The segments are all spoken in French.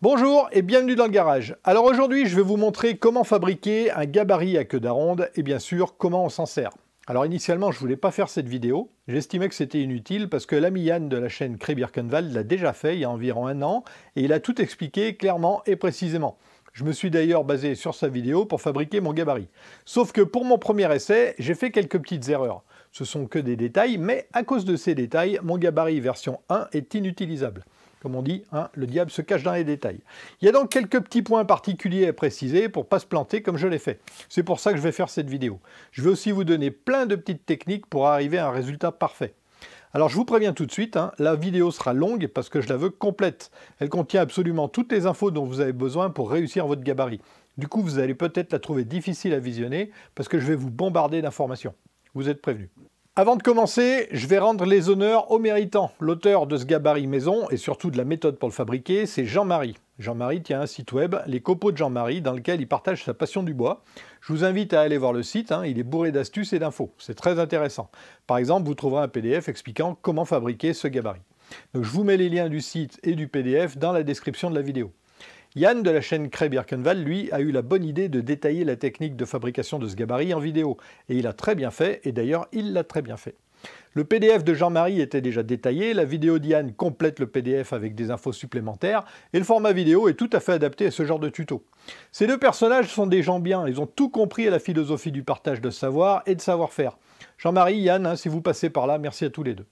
Bonjour et bienvenue dans le garage. Alors aujourd'hui, je vais vous montrer comment fabriquer un gabarit à queue d'aronde et bien sûr comment on s'en sert. Alors initialement, je voulais pas faire cette vidéo. J'estimais que c'était inutile parce que l'ami Yann de la chaîne Cré Birkenwald l'a déjà fait il y a environ un an et il a tout expliqué clairement et précisément. Je me suis d'ailleurs basé sur sa vidéo pour fabriquer mon gabarit. Sauf que pour mon premier essai, j'ai fait quelques petites erreurs. Ce sont que des détails, mais à cause de ces détails, mon gabarit version 1 est inutilisable. Comme on dit, le diable se cache dans les détails. Il y a donc quelques petits points particuliers à préciser pour ne pas se planter comme je l'ai fait. C'est pour ça que je vais faire cette vidéo. Je vais aussi vous donner plein de petites techniques pour arriver à un résultat parfait. Alors je vous préviens tout de suite, la vidéo sera longue parce que je la veux complète. Elle contient absolument toutes les infos dont vous avez besoin pour réussir votre gabarit. Du coup, vous allez peut-être la trouver difficile à visionner parce que je vais vous bombarder d'informations. Vous êtes prévenus. Avant de commencer, je vais rendre les honneurs aux méritants. L'auteur de ce gabarit maison et surtout de la méthode pour le fabriquer, c'est Jean-Marie. Jean-Marie tient un site web, Les Copeaux de Jean-Marie, dans lequel il partage sa passion du bois. Je vous invite à aller voir le site, il est bourré d'astuces et d'infos. C'est très intéressant. Par exemple, vous trouverez un PDF expliquant comment fabriquer ce gabarit. Donc je vous mets les liens du site et du PDF dans la description de la vidéo. Yann de la chaîne Cré Birkenwald, lui, a eu la bonne idée de détailler la technique de fabrication de ce gabarit en vidéo. Et il a très bien fait, et d'ailleurs, il l'a très bien fait. Le PDF de Jean-Marie était déjà détaillé, la vidéo d'Yann complète le PDF avec des infos supplémentaires, et le format vidéo est tout à fait adapté à ce genre de tuto. Ces deux personnages sont des gens bien, ils ont tout compris à la philosophie du partage de savoir et de savoir-faire. Jean-Marie, Yann, si vous passez par là, merci à tous les deux.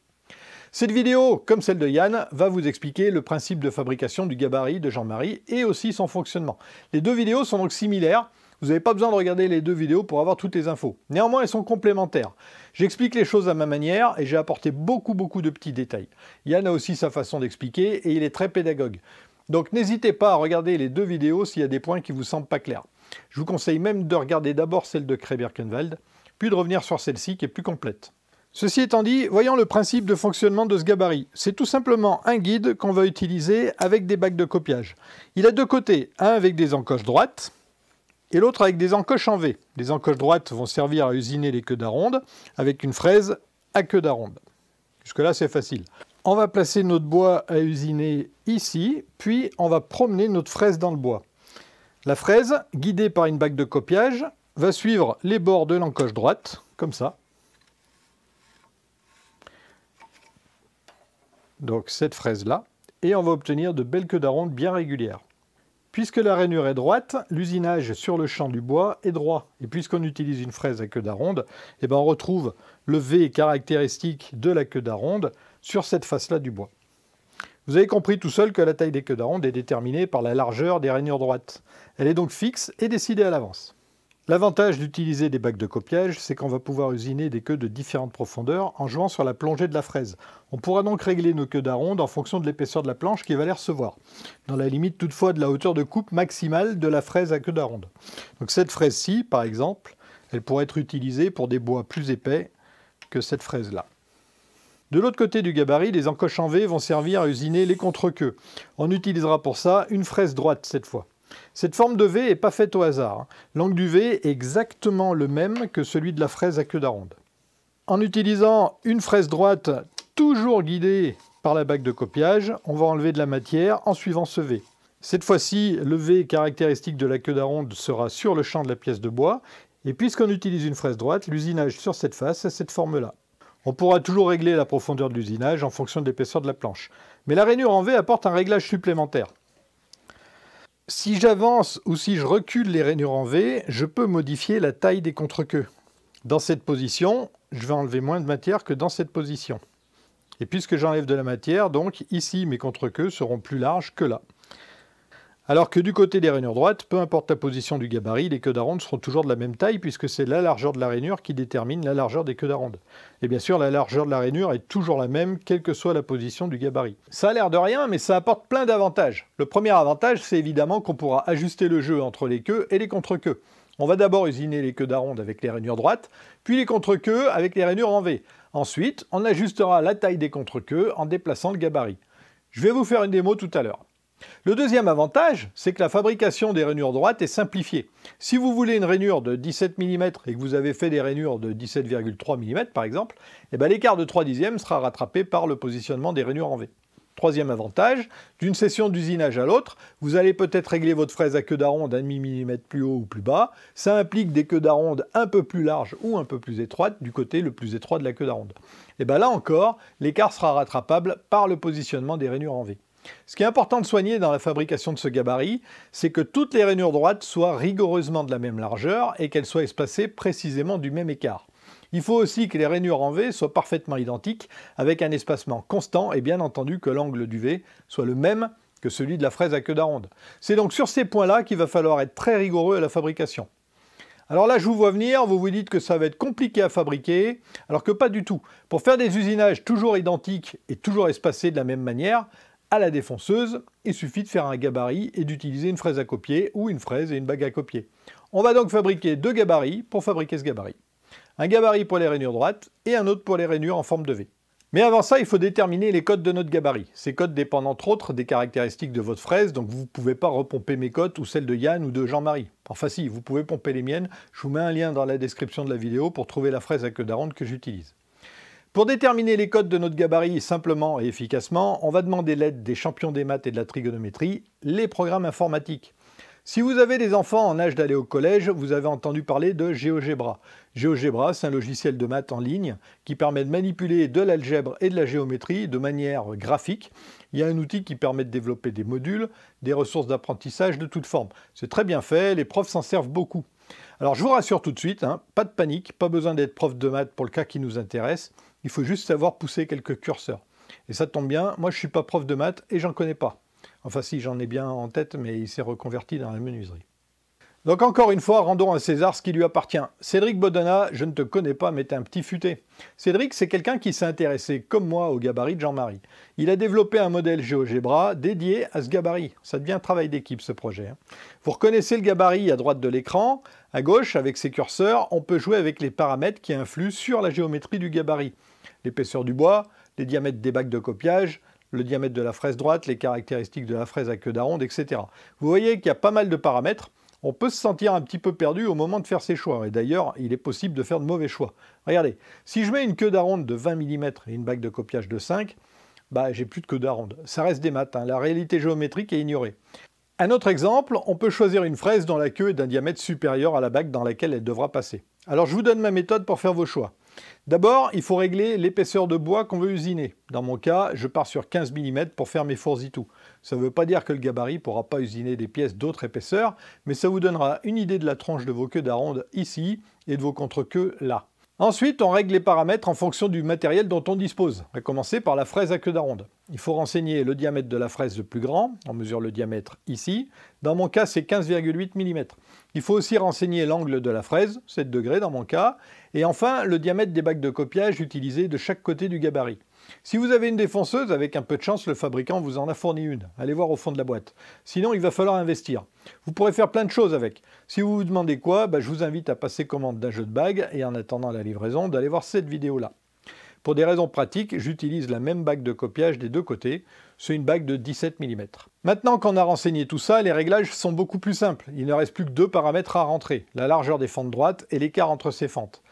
Cette vidéo, comme celle de Yann, va vous expliquer le principe de fabrication du gabarit de Jean-Marie et aussi son fonctionnement. Les deux vidéos sont donc similaires, vous n'avez pas besoin de regarder les deux vidéos pour avoir toutes les infos. Néanmoins, elles sont complémentaires. J'explique les choses à ma manière et j'ai apporté beaucoup de petits détails. Yann a aussi sa façon d'expliquer et il est très pédagogue. Donc n'hésitez pas à regarder les deux vidéos s'il y a des points qui vous semblent pas clairs. Je vous conseille même de regarder d'abord celle de Cré Birkenwald, puis de revenir sur celle-ci qui est plus complète. Ceci étant dit, voyons le principe de fonctionnement de ce gabarit. C'est tout simplement un guide qu'on va utiliser avec des bacs de copiage. Il a deux côtés, un avec des encoches droites et l'autre avec des encoches en V. Les encoches droites vont servir à usiner les queues d'aronde avec une fraise à queue d'aronde. Jusque-là, c'est facile. On va placer notre bois à usiner ici, puis on va promener notre fraise dans le bois. La fraise, guidée par une bac de copiage, va suivre les bords de l'encoche droite, comme ça. Donc cette fraise-là, et on va obtenir de belles queues d'aronde bien régulières. Puisque la rainure est droite, l'usinage sur le champ du bois est droit. Et puisqu'on utilise une fraise à queue d'aronde, on retrouve le V caractéristique de la queue d'aronde sur cette face-là du bois. Vous avez compris tout seul que la taille des queues d'aronde est déterminée par la largeur des rainures droites. Elle est donc fixe et décidée à l'avance. L'avantage d'utiliser des bacs de copiage, c'est qu'on va pouvoir usiner des queues de différentes profondeurs en jouant sur la plongée de la fraise. On pourra donc régler nos queues d'aronde en fonction de l'épaisseur de la planche qui va les recevoir, dans la limite toutefois de la hauteur de coupe maximale de la fraise à queue d'aronde. Donc cette fraise-ci, par exemple, elle pourrait être utilisée pour des bois plus épais que cette fraise-là. De l'autre côté du gabarit, les encoches en V vont servir à usiner les contre-queues. On utilisera pour ça une fraise droite cette fois. Cette forme de V n'est pas faite au hasard. L'angle du V est exactement le même que celui de la fraise à queue d'aronde. En utilisant une fraise droite toujours guidée par la bac de copiage, on va enlever de la matière en suivant ce V. Cette fois-ci, le V caractéristique de la queue d'aronde sera sur le champ de la pièce de bois, et puisqu'on utilise une fraise droite, l'usinage sur cette face a cette forme-là. On pourra toujours régler la profondeur de l'usinage en fonction de l'épaisseur de la planche. Mais la rainure en V apporte un réglage supplémentaire. Si j'avance ou si je recule les rainures en V, je peux modifier la taille des contre-queues. Dans cette position, je vais enlever moins de matière que dans cette position. Et puisque j'enlève de la matière, donc ici mes contre-queues seront plus larges que là. Alors que du côté des rainures droites, peu importe la position du gabarit, les queues d'aronde seront toujours de la même taille puisque c'est la largeur de la rainure qui détermine la largeur des queues d'aronde. Et bien sûr, la largeur de la rainure est toujours la même, quelle que soit la position du gabarit. Ça a l'air de rien, mais ça apporte plein d'avantages. Le premier avantage, c'est évidemment qu'on pourra ajuster le jeu entre les queues et les contre-queues. On va d'abord usiner les queues d'aronde avec les rainures droites, puis les contre-queues avec les rainures en V. Ensuite, on ajustera la taille des contre-queues en déplaçant le gabarit. Je vais vous faire une démo tout à l'heure. Le deuxième avantage, c'est que la fabrication des rainures droites est simplifiée. Si vous voulez une rainure de 17 mm et que vous avez fait des rainures de 17,3 mm par exemple, l'écart de 3/10 sera rattrapé par le positionnement des rainures en V. Troisième avantage, d'une session d'usinage à l'autre, vous allez peut-être régler votre fraise à queue d'aronde 1,5 mm plus haut ou plus bas. Ça implique des queues d'aronde un peu plus larges ou un peu plus étroites du côté le plus étroit de la queue d'aronde. Et bien là encore, l'écart sera rattrapable par le positionnement des rainures en V. Ce qui est important de soigner dans la fabrication de ce gabarit, c'est que toutes les rainures droites soient rigoureusement de la même largeur et qu'elles soient espacées précisément du même écart. Il faut aussi que les rainures en V soient parfaitement identiques, avec un espacement constant et bien entendu que l'angle du V soit le même que celui de la fraise à queue d'aronde. C'est donc sur ces points-là qu'il va falloir être très rigoureux à la fabrication. Alors là, je vous vois venir, vous vous dites que ça va être compliqué à fabriquer, alors que pas du tout. Pour faire des usinages toujours identiques et toujours espacés de la même manière, à la défonceuse, il suffit de faire un gabarit et d'utiliser une fraise à copier ou une fraise et une bague à copier. On va donc fabriquer deux gabarits pour fabriquer ce gabarit. Un gabarit pour les rainures droites et un autre pour les rainures en forme de V. Mais avant ça, il faut déterminer les codes de notre gabarit. Ces codes dépendent entre autres des caractéristiques de votre fraise, donc vous ne pouvez pas repomper mes codes ou celles de Yann ou de Jean-Marie. Enfin si, vous pouvez pomper les miennes, je vous mets un lien dans la description de la vidéo pour trouver la fraise à queue d'aronde que j'utilise. Pour déterminer les codes de notre gabarit simplement et efficacement, on va demander l'aide des champions des maths et de la trigonométrie, les programmes informatiques. Si vous avez des enfants en âge d'aller au collège, vous avez entendu parler de GeoGebra. GeoGebra, c'est un logiciel de maths en ligne qui permet de manipuler de l'algèbre et de la géométrie de manière graphique. Il y a un outil qui permet de développer des modules, des ressources d'apprentissage de toutes formes. C'est très bien fait, les profs s'en servent beaucoup. Alors je vous rassure tout de suite, pas de panique, pas besoin d'être prof de maths pour le cas qui nous intéresse. Il faut juste savoir pousser quelques curseurs. Et ça tombe bien, moi je ne suis pas prof de maths et j'en connais pas. Enfin si, j'en ai bien en tête, mais il s'est reconverti dans la menuiserie. Donc encore une fois, rendons à César ce qui lui appartient. Cédric Bodona, je ne te connais pas, mais t'es un petit futé. Cédric, c'est quelqu'un qui s'est intéressé, comme moi, au gabarit de Jean-Marie. Il a développé un modèle GeoGebra dédié à ce gabarit. Ça devient un travail d'équipe, ce projet. Vous reconnaissez le gabarit à droite de l'écran. À gauche, avec ses curseurs, on peut jouer avec les paramètres qui influent sur la géométrie du gabarit. L'épaisseur du bois, les diamètres des bacs de copiage, le diamètre de la fraise droite, les caractéristiques de la fraise à queue d'aronde, etc. Vous voyez qu'il y a pas mal de paramètres. On peut se sentir un petit peu perdu au moment de faire ses choix. Et d'ailleurs, il est possible de faire de mauvais choix. Regardez, si je mets une queue d'aronde de 20 mm et une bague de copiage de 5, j'ai plus de queue d'aronde. Ça reste des maths, la réalité géométrique est ignorée. Un autre exemple, on peut choisir une fraise dont la queue est d'un diamètre supérieur à la bague dans laquelle elle devra passer. Alors je vous donne ma méthode pour faire vos choix. D'abord, il faut régler l'épaisseur de bois qu'on veut usiner. Dans mon cas, je pars sur 15 mm pour faire mes fours et tout. Ça ne veut pas dire que le gabarit ne pourra pas usiner des pièces d'autre épaisseur, mais ça vous donnera une idée de la tronche de vos queues d'aronde ici et de vos contre-queues là. Ensuite, on règle les paramètres en fonction du matériel dont on dispose. On va commencer par la fraise à queue d'aronde. Il faut renseigner le diamètre de la fraise le plus grand. On mesure le diamètre ici. Dans mon cas, c'est 15,8 mm. Il faut aussi renseigner l'angle de la fraise, 7 degrés dans mon cas. Et enfin, le diamètre des bacs de copiage utilisés de chaque côté du gabarit. Si vous avez une défonceuse, avec un peu de chance, le fabricant vous en a fourni une. Allez voir au fond de la boîte. Sinon, il va falloir investir. Vous pourrez faire plein de choses avec. Si vous vous demandez quoi, je vous invite à passer commande d'un jeu de bagues et en attendant la livraison, d'aller voir cette vidéo-là. Pour des raisons pratiques, j'utilise la même bague de copiage des deux côtés. C'est une bague de 17 mm. Maintenant qu'on a renseigné tout ça, les réglages sont beaucoup plus simples. Il ne reste plus que deux paramètres à rentrer, la largeur des fentes droites et l'écart entre ces fentes.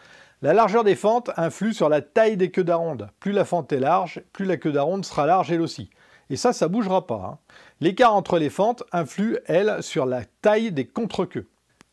La largeur des fentes influe sur la taille des queues d'aronde. Plus la fente est large, plus la queue d'aronde sera large elle aussi. Et ça ne bougera pas. L'écart entre les fentes influe, elle, sur la taille des contre-queues.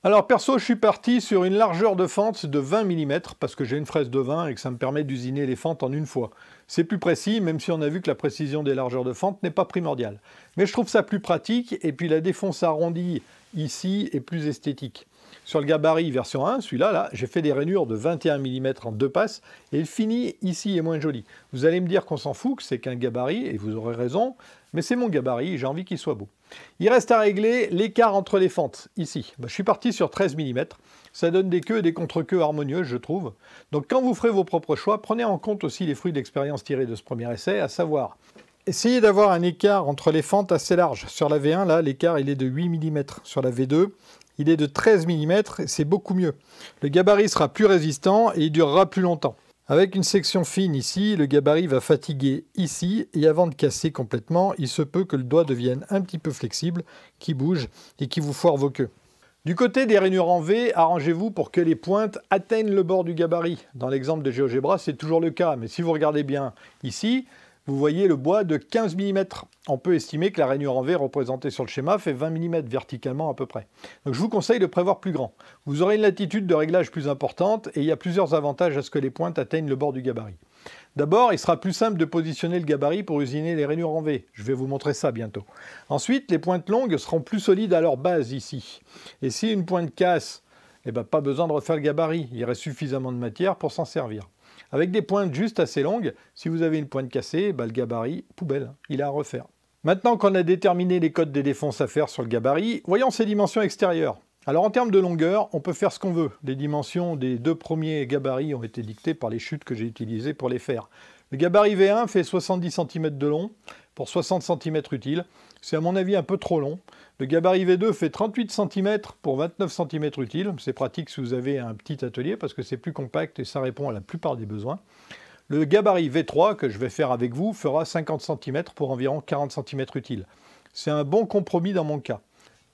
Alors perso, je suis parti sur une largeur de fente de 20 mm parce que j'ai une fraise de 20 et que ça me permet d'usiner les fentes en une fois. C'est plus précis, même si on a vu que la précision des largeurs de fente n'est pas primordiale. Mais je trouve ça plus pratique et puis la défonce arrondie ici est plus esthétique. Sur le gabarit version 1, celui-là, j'ai fait des rainures de 21 mm en deux passes et le fini ici est moins joli. Vous allez me dire qu'on s'en fout, que c'est qu'un gabarit, et vous aurez raison, mais c'est mon gabarit et j'ai envie qu'il soit beau. Il reste à régler l'écart entre les fentes, ici. Je suis parti sur 13 mm, ça donne des queues et des contre-queues harmonieuses, je trouve. Donc quand vous ferez vos propres choix, prenez en compte aussi les fruits d'expérience tirés de ce premier essai, à savoir, essayez d'avoir un écart entre les fentes assez large. Sur la V1, là, l'écart il est de 8 mm. Sur la V2, il est de 13 mm, c'est beaucoup mieux. Le gabarit sera plus résistant et il durera plus longtemps. Avec une section fine ici, le gabarit va fatiguer ici, et avant de casser complètement, il se peut que le doigt devienne un petit peu flexible, qui bouge et qui vous foire vos queues. Du côté des rainures en V, arrangez-vous pour que les pointes atteignent le bord du gabarit. Dans l'exemple de GeoGebra, c'est toujours le cas, mais si vous regardez bien ici, vous voyez le bois de 15 mm. On peut estimer que la rainure en V représentée sur le schéma fait 20 mm verticalement à peu près. Donc je vous conseille de prévoir plus grand. Vous aurez une latitude de réglage plus importante et il y a plusieurs avantages à ce que les pointes atteignent le bord du gabarit. D'abord, il sera plus simple de positionner le gabarit pour usiner les rainures en V. Je vais vous montrer ça bientôt. Ensuite, les pointes longues seront plus solides à leur base ici. Et si une pointe casse, eh ben, pas besoin de refaire le gabarit. Il reste suffisamment de matière pour s'en servir. Avec des pointes juste assez longues, si vous avez une pointe cassée, le gabarit, poubelle, il est à refaire. Maintenant qu'on a déterminé les codes des défonces à faire sur le gabarit, voyons ses dimensions extérieures. Alors en termes de longueur, on peut faire ce qu'on veut. Les dimensions des deux premiers gabarits ont été dictées par les chutes que j'ai utilisées pour les faire. Le gabarit V1 fait 70 cm de long pour 60 cm utile. C'est à mon avis un peu trop long. Le gabarit V2 fait 38 cm pour 29 cm utile. C'est pratique si vous avez un petit atelier parce que c'est plus compact et ça répond à la plupart des besoins. Le gabarit V3 que je vais faire avec vous fera 50 cm pour environ 40 cm utile. C'est un bon compromis dans mon cas.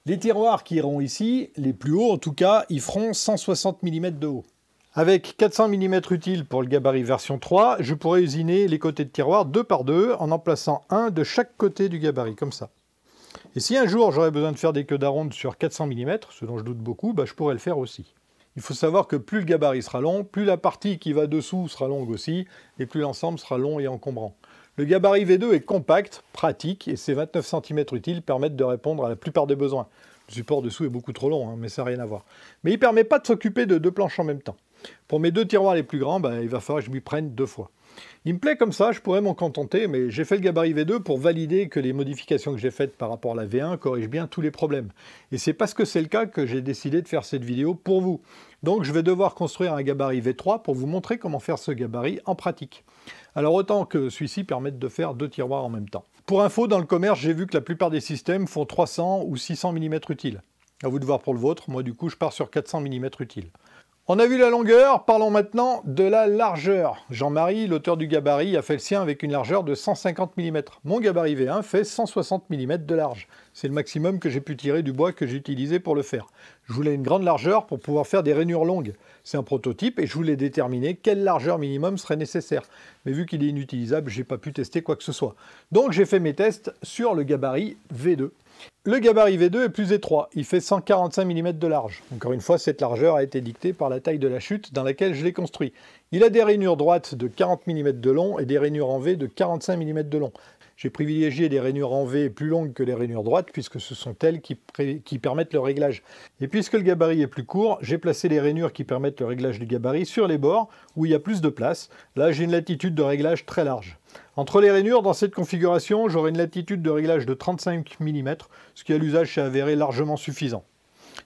Les tiroirs qui iront ici, les plus hauts en tout cas, ils feront 160 mm de haut. Avec 400 mm utile pour le gabarit version 3, je pourrais usiner les côtés de tiroir 2 par 2 en plaçant un de chaque côté du gabarit, comme ça. Et si un jour j'aurais besoin de faire des queues d'aronde sur 400 mm, ce dont je doute beaucoup, je pourrais le faire aussi. Il faut savoir que plus le gabarit sera long, plus la partie qui va dessous sera longue aussi, et plus l'ensemble sera long et encombrant. Le gabarit V2 est compact, pratique, et ses 29 cm utiles permettent de répondre à la plupart des besoins. Le support dessous est beaucoup trop long, mais ça n'a rien à voir. Mais il ne permet pas de s'occuper de deux planches en même temps. Pour mes deux tiroirs les plus grands, il va falloir que je m'y prenne 2 fois. Il me plaît comme ça, je pourrais m'en contenter, mais j'ai fait le gabarit V2 pour valider que les modifications que j'ai faites par rapport à la V1 corrigent bien tous les problèmes. Et c'est parce que c'est le cas que j'ai décidé de faire cette vidéo pour vous. Donc je vais devoir construire un gabarit V3 pour vous montrer comment faire ce gabarit en pratique. Alors autant que celui-ci permette de faire 2 tiroirs en même temps. Pour info, dans le commerce, j'ai vu que la plupart des systèmes font 300 ou 600 mm utiles. À vous de voir pour le vôtre, moi du coup je pars sur 400 mm utiles. On a vu la longueur, parlons maintenant de la largeur. Jean-Marie, l'auteur du gabarit, a fait le sien avec une largeur de 150 mm. Mon gabarit V1 fait 160 mm de large. C'est le maximum que j'ai pu tirer du bois que j'ai utilisé pour le faire. Je voulais une grande largeur pour pouvoir faire des rainures longues. C'est un prototype et je voulais déterminer quelle largeur minimum serait nécessaire. Mais vu qu'il est inutilisable, j'ai pas pu tester quoi que ce soit. Donc j'ai fait mes tests sur le gabarit V2. Le gabarit V2 est plus étroit, il fait 145 mm de large. Encore une fois, cette largeur a été dictée par la taille de la chute dans laquelle je l'ai construit. Il a des rainures droites de 40 mm de long et des rainures en V de 45 mm de long. J'ai privilégié des rainures en V plus longues que les rainures droites puisque ce sont elles qui permettent le réglage. Et puisque le gabarit est plus court, j'ai placé les rainures qui permettent le réglage du gabarit sur les bords où il y a plus de place. Là, j'ai une latitude de réglage très large. Entre les rainures, dans cette configuration, j'aurai une latitude de réglage de 35 mm, ce qui à l'usage s'est avéré largement suffisant.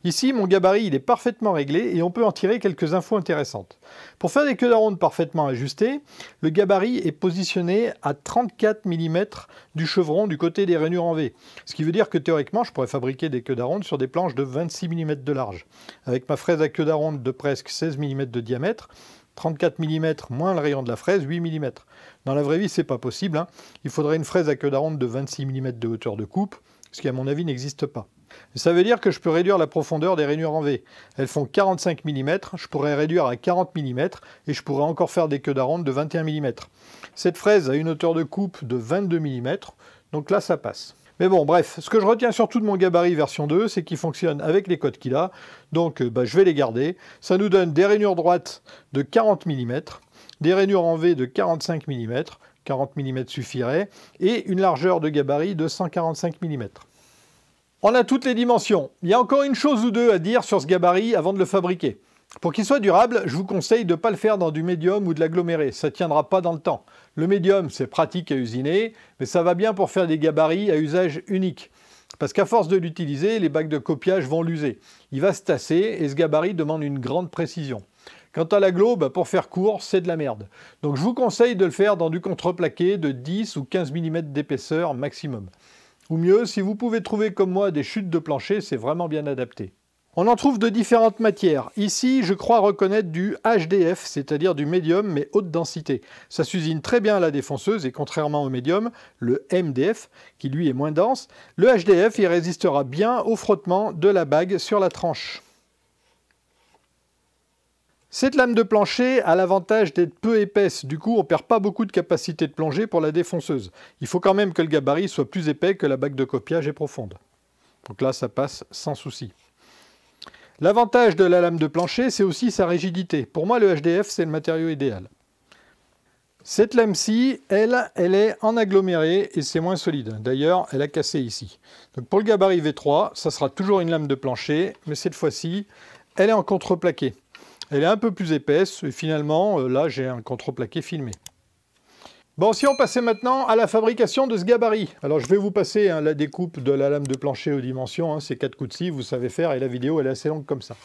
Ici, mon gabarit il est parfaitement réglé et on peut en tirer quelques infos intéressantes. Pour faire des queues d'aronde parfaitement ajustées, le gabarit est positionné à 34 mm du chevron du côté des rainures en V. Ce qui veut dire que théoriquement, je pourrais fabriquer des queues d'aronde sur des planches de 26 mm de large. Avec ma fraise à queue d'aronde de presque 16 mm de diamètre, 34 mm moins le rayon de la fraise, 8 mm. Dans la vraie vie, c'est pas possible. Il faudrait une fraise à queue d'aronde de 26 mm de hauteur de coupe, ce qui à mon avis n'existe pas. Ça veut dire que je peux réduire la profondeur des rainures en V. Elles font 45 mm, je pourrais réduire à 40 mm et je pourrais encore faire des queues d'aronde de 21 mm. Cette fraise a une hauteur de coupe de 22 mm, donc là ça passe. Mais bon, bref, ce que je retiens surtout de mon gabarit version 2, c'est qu'il fonctionne avec les codes qu'il a, donc je vais les garder. Ça nous donne des rainures droites de 40 mm, des rainures en V de 45 mm, 40 mm suffirait, et une largeur de gabarit de 145 mm. On a toutes les dimensions. Il y a encore une chose ou deux à dire sur ce gabarit avant de le fabriquer. Pour qu'il soit durable, je vous conseille de ne pas le faire dans du médium ou de l'aggloméré, ça ne tiendra pas dans le temps. Le médium, c'est pratique à usiner, mais ça va bien pour faire des gabarits à usage unique. Parce qu'à force de l'utiliser, les bacs de copiage vont l'user. Il va se tasser et ce gabarit demande une grande précision. Quant à l'agglo, pour faire court, c'est de la merde. Donc je vous conseille de le faire dans du contreplaqué de 10 ou 15 mm d'épaisseur maximum. Ou mieux, si vous pouvez trouver comme moi des chutes de plancher, c'est vraiment bien adapté. On en trouve de différentes matières. Ici, je crois reconnaître du HDF, c'est-à-dire du médium mais haute densité. Ça s'usine très bien à la défonceuse et contrairement au médium, le MDF, qui lui est moins dense, le HDF il résistera bien au frottement de la bague sur la tranche. Cette lame de plancher a l'avantage d'être peu épaisse, du coup on ne perd pas beaucoup de capacité de plongée pour la défonceuse. Il faut quand même que le gabarit soit plus épais que la bague de copiage est profonde. Donc là ça passe sans souci. L'avantage de la lame de plancher, c'est aussi sa rigidité. Pour moi le HDF c'est le matériau idéal. Cette lame-ci, elle est en aggloméré et c'est moins solide. D'ailleurs, elle a cassé ici. Donc pour le gabarit V3, ça sera toujours une lame de plancher, mais cette fois-ci, elle est en contreplaqué. Elle est un peu plus épaisse et finalement, là, j'ai un contreplaqué filmé. Bon, si on passait maintenant à la fabrication de ce gabarit. Alors, je vais vous passer la découpe de la lame de plancher aux dimensions. C'est 4 coups de scie, vous savez faire, et la vidéo, elle est assez longue comme ça.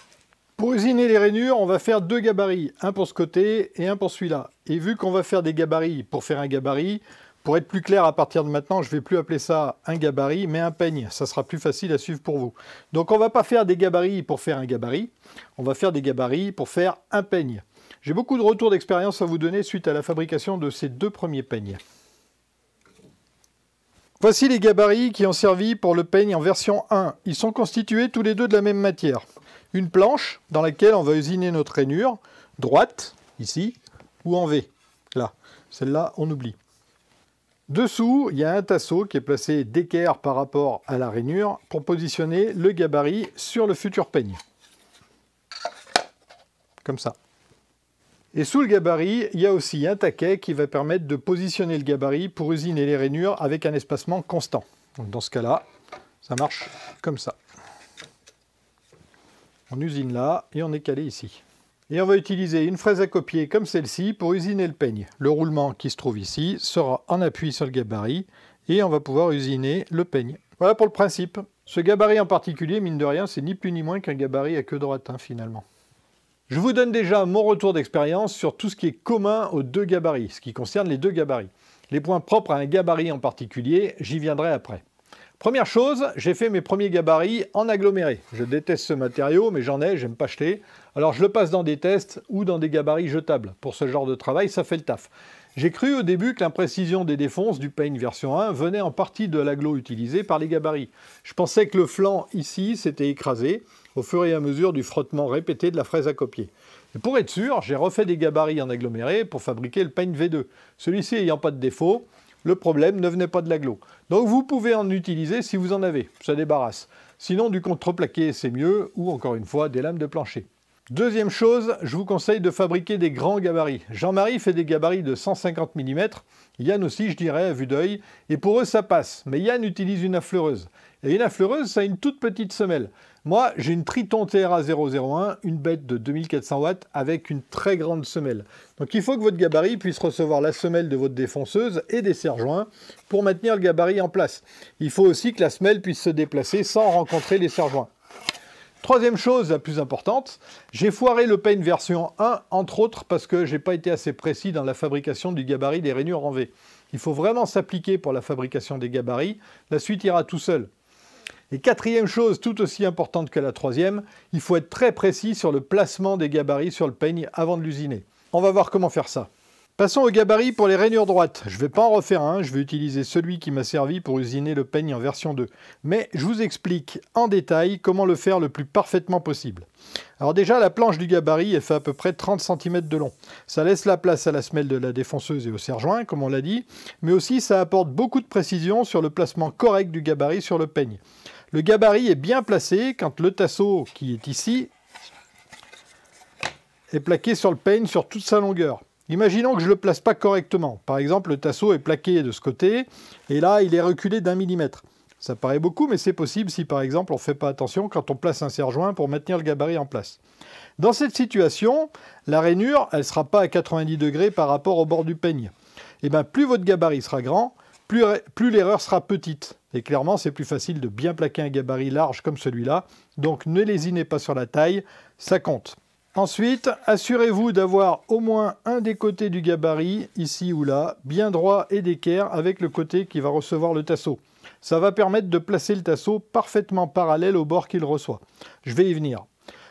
Pour usiner les rainures, on va faire 2 gabarits, un pour ce côté et un pour celui-là. Et vu qu'on va faire des gabarits pour faire un gabarit, pour être plus clair à partir de maintenant, je ne vais plus appeler ça un gabarit, mais un peigne. Ça sera plus facile à suivre pour vous. Donc on ne va pas faire des gabarits pour faire un gabarit, on va faire des gabarits pour faire un peigne. J'ai beaucoup de retours d'expérience à vous donner suite à la fabrication de ces 2 premiers peignes. Voici les gabarits qui ont servi pour le peigne en version 1. Ils sont constitués tous les deux de la même matière. Une planche dans laquelle on va usiner notre rainure, droite, ici, ou en V, là. Celle-là, on oublie. Dessous, il y a un tasseau qui est placé d'équerre par rapport à la rainure pour positionner le gabarit sur le futur peigne. Comme ça. Et sous le gabarit, il y a aussi un taquet qui va permettre de positionner le gabarit pour usiner les rainures avec un espacement constant. Donc dans ce cas-là, ça marche comme ça. On usine là et on est calé ici. Et on va utiliser une fraise à copier comme celle-ci pour usiner le peigne. Le roulement qui se trouve ici sera en appui sur le gabarit et on va pouvoir usiner le peigne. Voilà pour le principe. Ce gabarit en particulier, mine de rien, c'est ni plus ni moins qu'un gabarit à queue droite finalement. Je vous donne déjà mon retour d'expérience sur tout ce qui est commun aux 2 gabarits, ce qui concerne les 2 gabarits. Les points propres à un gabarit en particulier, j'y viendrai après. Première chose, j'ai fait mes premiers gabarits en aggloméré. Je déteste ce matériau, mais j'en ai, j'aime pas acheter. Alors je le passe dans des tests ou dans des gabarits jetables. Pour ce genre de travail, ça fait le taf. J'ai cru au début que l'imprécision des défonces du peigne version 1 venait en partie de l'agglo utilisé par les gabarits. Je pensais que le flanc ici s'était écrasé au fur et à mesure du frottement répété de la fraise à copier. Et pour être sûr, j'ai refait des gabarits en aggloméré pour fabriquer le peigne V2. Celui-ci ayant pas de défaut, le problème ne venait pas de l'agglo. Donc vous pouvez en utiliser si vous en avez, ça débarrasse. Sinon du contreplaqué c'est mieux, ou encore une fois des lames de plancher. Deuxième chose, je vous conseille de fabriquer des grands gabarits. Jean-Marie fait des gabarits de 150 mm, Yann aussi je dirais à vue d'œil, et pour eux ça passe. Mais Yann utilise une affleureuse. Et une affleureuse ça a une toute petite semelle. Moi j'ai une Triton TRA 001, une bête de 2400 watts avec une très grande semelle. Donc il faut que votre gabarit puisse recevoir la semelle de votre défonceuse et des serre-joints pour maintenir le gabarit en place. Il faut aussi que la semelle puisse se déplacer sans rencontrer les serre-joints. Troisième chose la plus importante, j'ai foiré le peigne version 1, entre autres parce que j'ai pas été assez précis dans la fabrication du gabarit des rainures en V. Il faut vraiment s'appliquer pour la fabrication des gabarits, la suite ira tout seul. Et quatrième chose, tout aussi importante que la troisième, il faut être très précis sur le placement des gabarits sur le peigne avant de l'usiner. On va voir comment faire ça. Passons au gabarit pour les rainures droites. Je ne vais pas en refaire un, je vais utiliser celui qui m'a servi pour usiner le peigne en version 2. Mais je vous explique en détail comment le faire le plus parfaitement possible. Alors déjà, la planche du gabarit, elle fait à peu près 30 cm de long. Ça laisse la place à la semelle de la défonceuse et au serre-joint, comme on l'a dit, mais aussi ça apporte beaucoup de précision sur le placement correct du gabarit sur le peigne. Le gabarit est bien placé quand le tasseau, qui est ici, est plaqué sur le peigne sur toute sa longueur. Imaginons que je ne le place pas correctement. Par exemple, le tasseau est plaqué de ce côté, et là, il est reculé d'1 millimètre. Ça paraît beaucoup, mais c'est possible si, par exemple, on ne fait pas attention quand on place un serre-joint pour maintenir le gabarit en place. Dans cette situation, la rainure, elle ne sera pas à 90 degrés par rapport au bord du peigne. Et bien, plus votre gabarit sera grand, plus l'erreur sera petite. Et clairement, c'est plus facile de bien plaquer un gabarit large comme celui-là. Donc, ne lésinez pas sur la taille, ça compte. Ensuite, assurez-vous d'avoir au moins un des côtés du gabarit, ici ou là, bien droit et d'équerre avec le côté qui va recevoir le tasseau. Ça va permettre de placer le tasseau parfaitement parallèle au bord qu'il reçoit. Je vais y venir.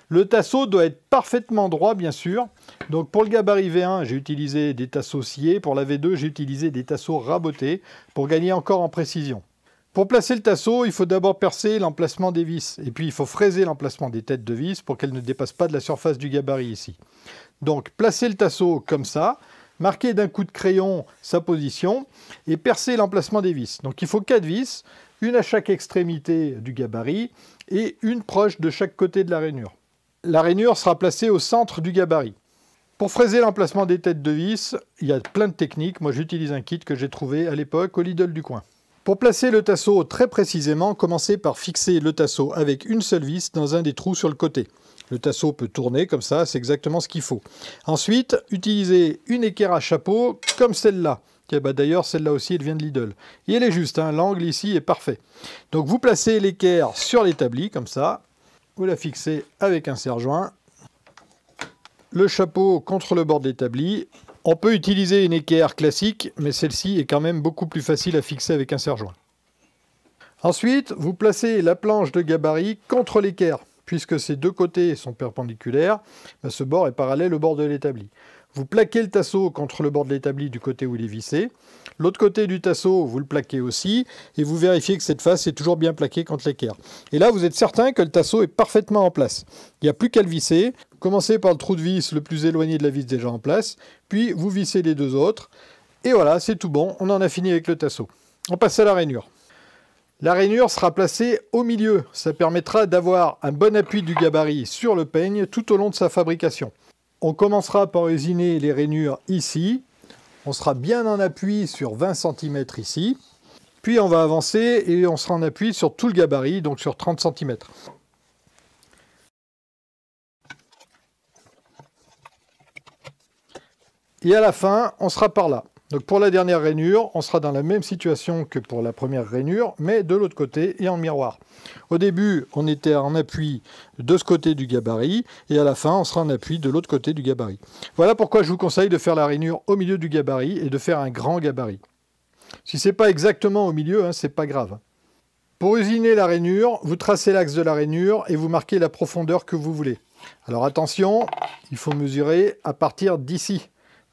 Le tasseau doit être parfaitement droit, bien sûr. Donc pour le gabarit V1, j'ai utilisé des tasseaux sciés. Pour la V2, j'ai utilisé des tasseaux rabotés pour gagner encore en précision. Pour placer le tasseau, il faut d'abord percer l'emplacement des vis. Et puis il faut fraiser l'emplacement des têtes de vis pour qu'elles ne dépassent pas de la surface du gabarit ici. Donc placez le tasseau comme ça, marquez d'un coup de crayon sa position et percez l'emplacement des vis. Donc il faut 4 vis, une à chaque extrémité du gabarit et une proche de chaque côté de la rainure. La rainure sera placée au centre du gabarit. Pour fraiser l'emplacement des têtes de vis, il y a plein de techniques. Moi j'utilise un kit que j'ai trouvé à l'époque au Lidl du coin. Pour placer le tasseau très précisément, commencez par fixer le tasseau avec une seule vis dans un des trous sur le côté. Le tasseau peut tourner comme ça, c'est exactement ce qu'il faut. Ensuite, utilisez une équerre à chapeau comme celle-là. D'ailleurs, celle-là aussi, elle vient de Lidl. Et elle est juste, hein, l'angle ici est parfait. Donc vous placez l'équerre sur l'établi, comme ça. Vous la fixez avec un serre-joint. Le chapeau contre le bord de l'établi. On peut utiliser une équerre classique, mais celle-ci est quand même beaucoup plus facile à fixer avec un serre-joint. Ensuite, vous placez la planche de gabarit contre l'équerre. Puisque ces deux côtés sont perpendiculaires, ce bord est parallèle au bord de l'établi. Vous plaquez le tasseau contre le bord de l'établi du côté où il est vissé. L'autre côté du tasseau, vous le plaquez aussi, et vous vérifiez que cette face est toujours bien plaquée contre l'équerre. Et là, vous êtes certain que le tasseau est parfaitement en place. Il n'y a plus qu'à le visser. Commencez par le trou de vis le plus éloigné de la vis déjà en place, puis vous vissez les deux autres. Et voilà, c'est tout bon, on en a fini avec le tasseau. On passe à la rainure. La rainure sera placée au milieu. Ça permettra d'avoir un bon appui du gabarit sur le peigne tout au long de sa fabrication. On commencera par usiner les rainures ici. On sera bien en appui sur 20 cm ici. Puis on va avancer et on sera en appui sur tout le gabarit, donc sur 30 cm. Et à la fin, on sera par là. Donc pour la dernière rainure, on sera dans la même situation que pour la première rainure, mais de l'autre côté et en miroir. Au début, on était en appui de ce côté du gabarit, et à la fin, on sera en appui de l'autre côté du gabarit. Voilà pourquoi je vous conseille de faire la rainure au milieu du gabarit et de faire un grand gabarit. Si ce n'est pas exactement au milieu, hein, c'est pas grave. Pour usiner la rainure, vous tracez l'axe de la rainure et vous marquez la profondeur que vous voulez. Alors attention, il faut mesurer à partir d'ici,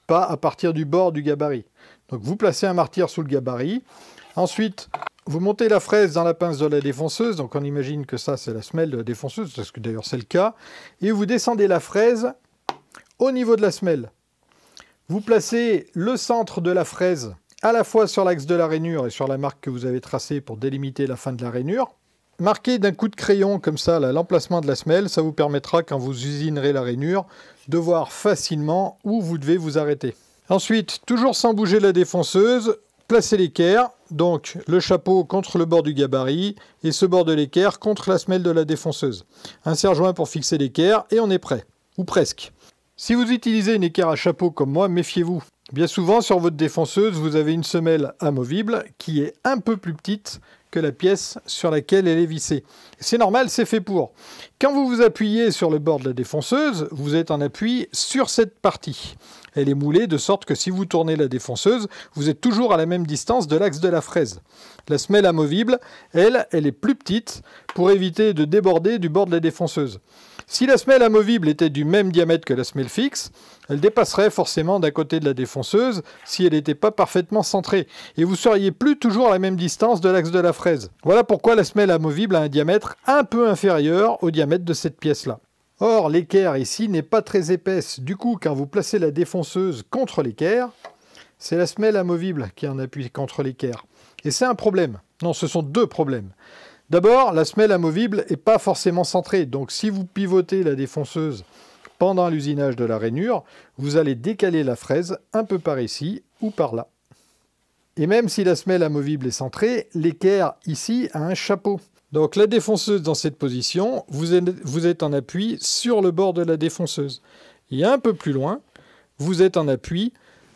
pas à partir du bord du gabarit. Donc vous placez un martyr sous le gabarit. Ensuite, vous montez la fraise dans la pince de la défonceuse. Donc on imagine que ça, c'est la semelle de la défonceuse, parce que d'ailleurs c'est le cas. Et vous descendez la fraise au niveau de la semelle. Vous placez le centre de la fraise à la fois sur l'axe de la rainure et sur la marque que vous avez tracée pour délimiter la fin de la rainure. Marquez d'un coup de crayon comme ça l'emplacement de la semelle, ça vous permettra quand vous usinerez la rainure de voir facilement où vous devez vous arrêter. Ensuite, toujours sans bouger la défonceuse, placez l'équerre, donc le chapeau contre le bord du gabarit et ce bord de l'équerre contre la semelle de la défonceuse. Un serre-joint pour fixer l'équerre et on est prêt, ou presque. Si vous utilisez une équerre à chapeau comme moi, méfiez-vous. Bien souvent sur votre défonceuse, vous avez une semelle amovible qui est un peu plus petite que la pièce sur laquelle elle est vissée. C'est normal, c'est fait pour. Quand vous vous appuyez sur le bord de la défonceuse, vous êtes en appui sur cette partie. Elle est moulée de sorte que si vous tournez la défonceuse, vous êtes toujours à la même distance de l'axe de la fraise. La semelle amovible, elle est plus petite pour éviter de déborder du bord de la défonceuse. Si la semelle amovible était du même diamètre que la semelle fixe, elle dépasserait forcément d'un côté de la défonceuse si elle n'était pas parfaitement centrée. Et vous seriez plus toujours à la même distance de l'axe de la fraise. Voilà pourquoi la semelle amovible a un diamètre un peu inférieur au diamètre de cette pièce-là. Or, l'équerre ici n'est pas très épaisse. Du coup, quand vous placez la défonceuse contre l'équerre, c'est la semelle amovible qui est en appui contre l'équerre. Et c'est un problème. Non, ce sont deux problèmes. D'abord, la semelle amovible n'est pas forcément centrée. Donc si vous pivotez la défonceuse pendant l'usinage de la rainure, vous allez décaler la fraise un peu par ici ou par là. Et même si la semelle amovible est centrée, l'équerre ici a un chapeau. Donc la défonceuse dans cette position, vous êtes en appui sur le bord de la défonceuse. Et un peu plus loin, vous êtes en appui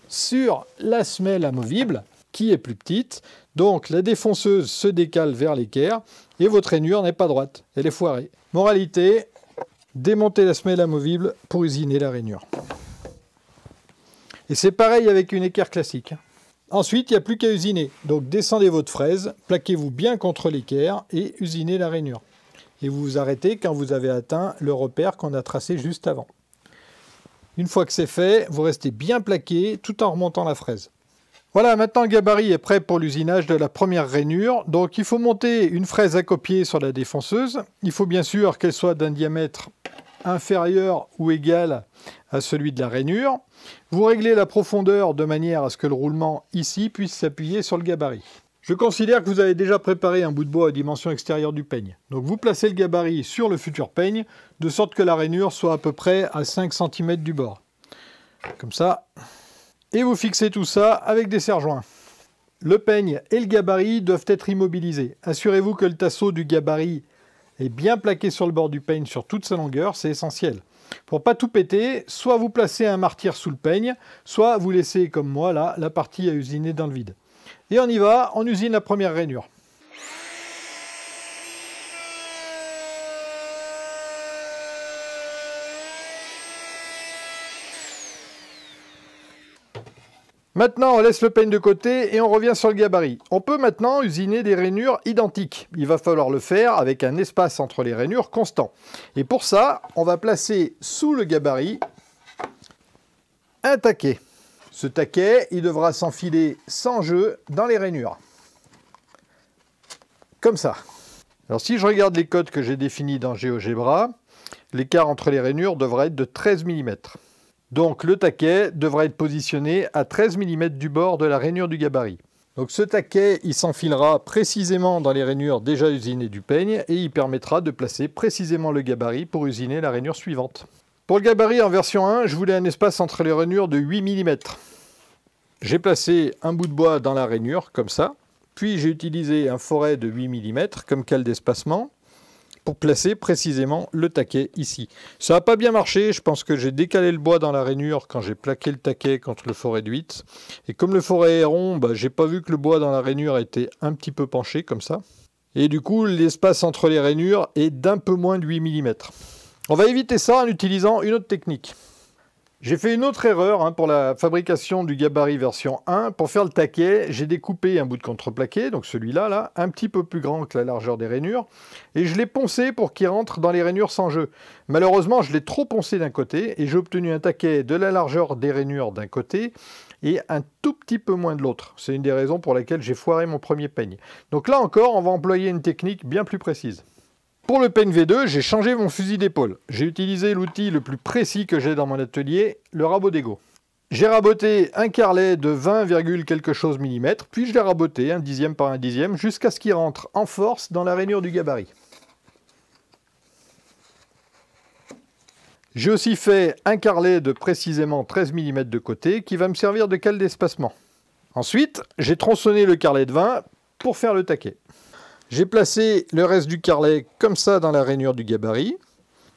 sur la semelle amovible, qui est plus petite. Donc la défonceuse se décale vers l'équerre et votre rainure n'est pas droite, elle est foirée. Moralité, démontez la semelle amovible pour usiner la rainure. Et c'est pareil avec une équerre classique. Ensuite, il n'y a plus qu'à usiner. Donc descendez votre fraise, plaquez-vous bien contre l'équerre et usinez la rainure. Et vous vous arrêtez quand vous avez atteint le repère qu'on a tracé juste avant. Une fois que c'est fait, vous restez bien plaqué tout en remontant la fraise. Voilà, maintenant le gabarit est prêt pour l'usinage de la première rainure. Donc il faut monter une fraise à copier sur la défonceuse. Il faut bien sûr qu'elle soit d'un diamètre inférieur ou égal à celui de la rainure. Vous réglez la profondeur de manière à ce que le roulement ici puisse s'appuyer sur le gabarit. Je considère que vous avez déjà préparé un bout de bois à dimension extérieure du peigne. Donc vous placez le gabarit sur le futur peigne, de sorte que la rainure soit à peu près à 5 cm du bord. Comme ça. Et vous fixez tout ça avec des serre-joints. Le peigne et le gabarit doivent être immobilisés. Assurez-vous que le tasseau du gabarit est bien plaqué sur le bord du peigne sur toute sa longueur, c'est essentiel. Pour pas tout péter, soit vous placez un martyr sous le peigne, soit vous laissez, comme moi là, la partie à usiner dans le vide. Et on y va, on usine la première rainure. Maintenant, on laisse le peigne de côté et on revient sur le gabarit. On peut maintenant usiner des rainures identiques. Il va falloir le faire avec un espace entre les rainures constant. Et pour ça, on va placer sous le gabarit un taquet. Ce taquet, il devra s'enfiler sans jeu dans les rainures. Comme ça. Alors si je regarde les codes que j'ai définis dans GeoGebra, l'écart entre les rainures devrait être de 13 mm. Donc le taquet devra être positionné à 13 mm du bord de la rainure du gabarit. Donc ce taquet, il s'enfilera précisément dans les rainures déjà usinées du peigne et il permettra de placer précisément le gabarit pour usiner la rainure suivante. Pour le gabarit en version 1, je voulais un espace entre les rainures de 8 mm. J'ai placé un bout de bois dans la rainure, comme ça, puis j'ai utilisé un foret de 8 mm comme cale d'espacement pour placer précisément le taquet ici. Ça n'a pas bien marché, je pense que j'ai décalé le bois dans la rainure quand j'ai plaqué le taquet contre le foret de 8. Et comme le foret est rond, j'ai pas vu que le bois dans la rainure était un petit peu penché comme ça. Et du coup, l'espace entre les rainures est d'un peu moins de 8 mm. On va éviter ça en utilisant une autre technique. J'ai fait une autre erreur pour la fabrication du gabarit version 1. Pour faire le taquet, j'ai découpé un bout de contreplaqué, donc celui-là, là, un petit peu plus grand que la largeur des rainures, et je l'ai poncé pour qu'il rentre dans les rainures sans jeu. Malheureusement, je l'ai trop poncé d'un côté, et j'ai obtenu un taquet de la largeur des rainures d'un côté, et un tout petit peu moins de l'autre. C'est une des raisons pour lesquelles j'ai foiré mon premier peigne. Donc là encore, on va employer une technique bien plus précise. Pour le peigne V2, j'ai changé mon fusil d'épaule. J'ai utilisé l'outil le plus précis que j'ai dans mon atelier, le rabot d'Ego. J'ai raboté un carrelet de 20, quelque chose millimètres, puis je l'ai raboté un dixième par un dixième jusqu'à ce qu'il rentre en force dans la rainure du gabarit. J'ai aussi fait un carrelet de précisément 13 mm de côté qui va me servir de cale d'espacement. Ensuite, j'ai tronçonné le carrelet de 20 pour faire le taquet. J'ai placé le reste du carrelet comme ça dans la rainure du gabarit.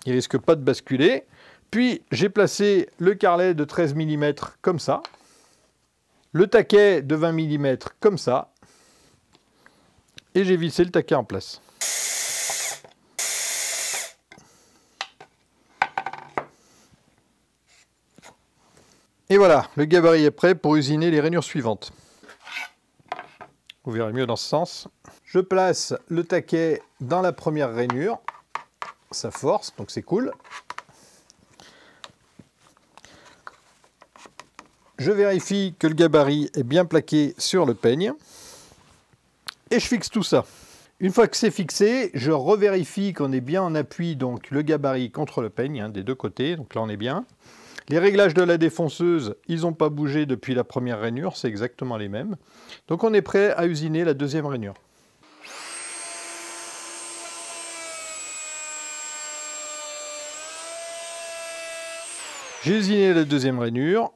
Il risque pas de basculer. Puis j'ai placé le carrelet de 13 mm comme ça. Le taquet de 20 mm comme ça. Et j'ai vissé le taquet en place. Et voilà, le gabarit est prêt pour usiner les rainures suivantes. Vous verrez mieux dans ce sens. Je place le taquet dans la première rainure. Ça force, donc c'est cool. Je vérifie que le gabarit est bien plaqué sur le peigne. Et je fixe tout ça. Une fois que c'est fixé, je revérifie qu'on est bien en appui, donc le gabarit contre le peigne, des deux côtés. Donc là, on est bien. Les réglages de la défonceuse, ils n'ont pas bougé depuis la première rainure, c'est exactement les mêmes. Donc on est prêt à usiner la deuxième rainure. J'ai usiné la deuxième rainure.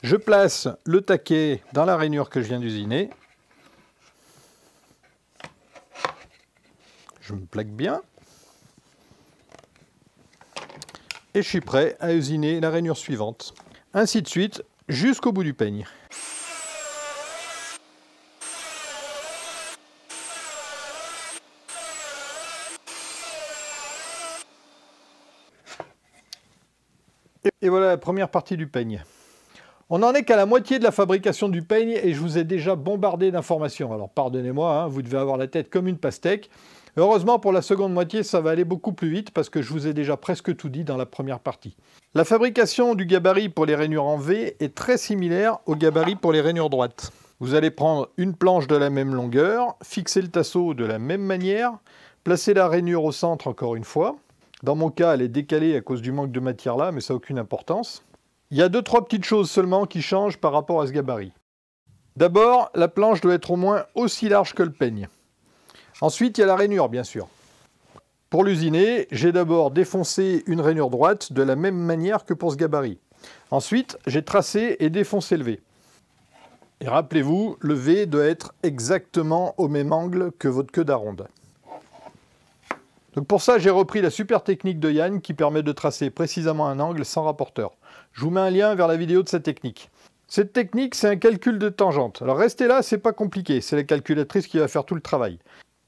Je place le taquet dans la rainure que je viens d'usiner. Je me plaque bien. Et je suis prêt à usiner la rainure suivante. Ainsi de suite, jusqu'au bout du peigne. Et voilà la première partie du peigne. On n'en est qu'à la moitié de la fabrication du peigne et je vous ai déjà bombardé d'informations. Alors pardonnez-moi, vous devez avoir la tête comme une pastèque. Heureusement, pour la seconde moitié, ça va aller beaucoup plus vite parce que je vous ai déjà presque tout dit dans la première partie. La fabrication du gabarit pour les rainures en V est très similaire au gabarit pour les rainures droites. Vous allez prendre une planche de la même longueur, fixer le tasseau de la même manière, placer la rainure au centre encore une fois. Dans mon cas, elle est décalée à cause du manque de matière là, mais ça n'a aucune importance. Il y a 2-3 petites choses seulement qui changent par rapport à ce gabarit. D'abord, la planche doit être au moins aussi large que le peigne. Ensuite, il y a la rainure, bien sûr. Pour l'usiner, j'ai d'abord défoncé une rainure droite de la même manière que pour ce gabarit. Ensuite, j'ai tracé et défoncé le V. Et rappelez-vous, le V doit être exactement au même angle que votre queue d'aronde. Donc pour ça, j'ai repris la super technique de Yann qui permet de tracer précisément un angle sans rapporteur. Je vous mets un lien vers la vidéo de cette technique. Cette technique, c'est un calcul de tangente. Alors restez là, c'est pas compliqué, c'est la calculatrice qui va faire tout le travail.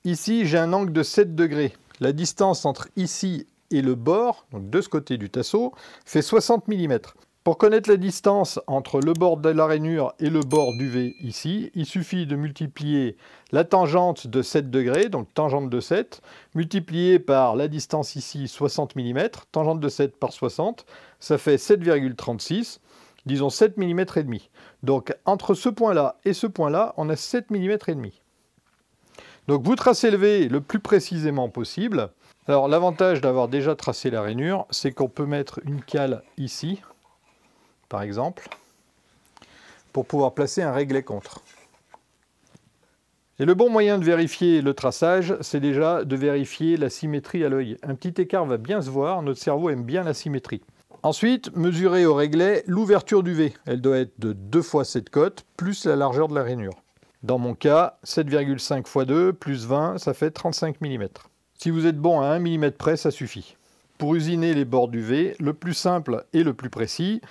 Ici, j'ai un angle de 7 degrés. La distance entre ici et le bord, donc de ce côté du tasseau, fait 60 mm. Pour connaître la distance entre le bord de la rainure et le bord du V ici, il suffit de multiplier la tangente de 7 degrés, donc tangente de 7, multiplié par la distance ici, 60 mm, tangente de 7 par 60, ça fait 7,36, disons 7 mm et demi. Donc entre ce point-là et ce point-là, on a 7 mm et demi. Donc vous tracez le V le plus précisément possible. Alors l'avantage d'avoir déjà tracé la rainure, c'est qu'on peut mettre une cale ici, par exemple, pour pouvoir placer un réglet contre. Et le bon moyen de vérifier le traçage, c'est déjà de vérifier la symétrie à l'œil. Un petit écart va bien se voir, notre cerveau aime bien la symétrie. Ensuite, mesurez au réglet l'ouverture du V. Elle doit être de 2 fois cette cote, plus la largeur de la rainure. Dans mon cas, 7,5 x 2 plus 20, ça fait 35 mm. Si vous êtes bon à 1 mm près, ça suffit. Pour usiner les bords du V, le plus simple et le plus précis,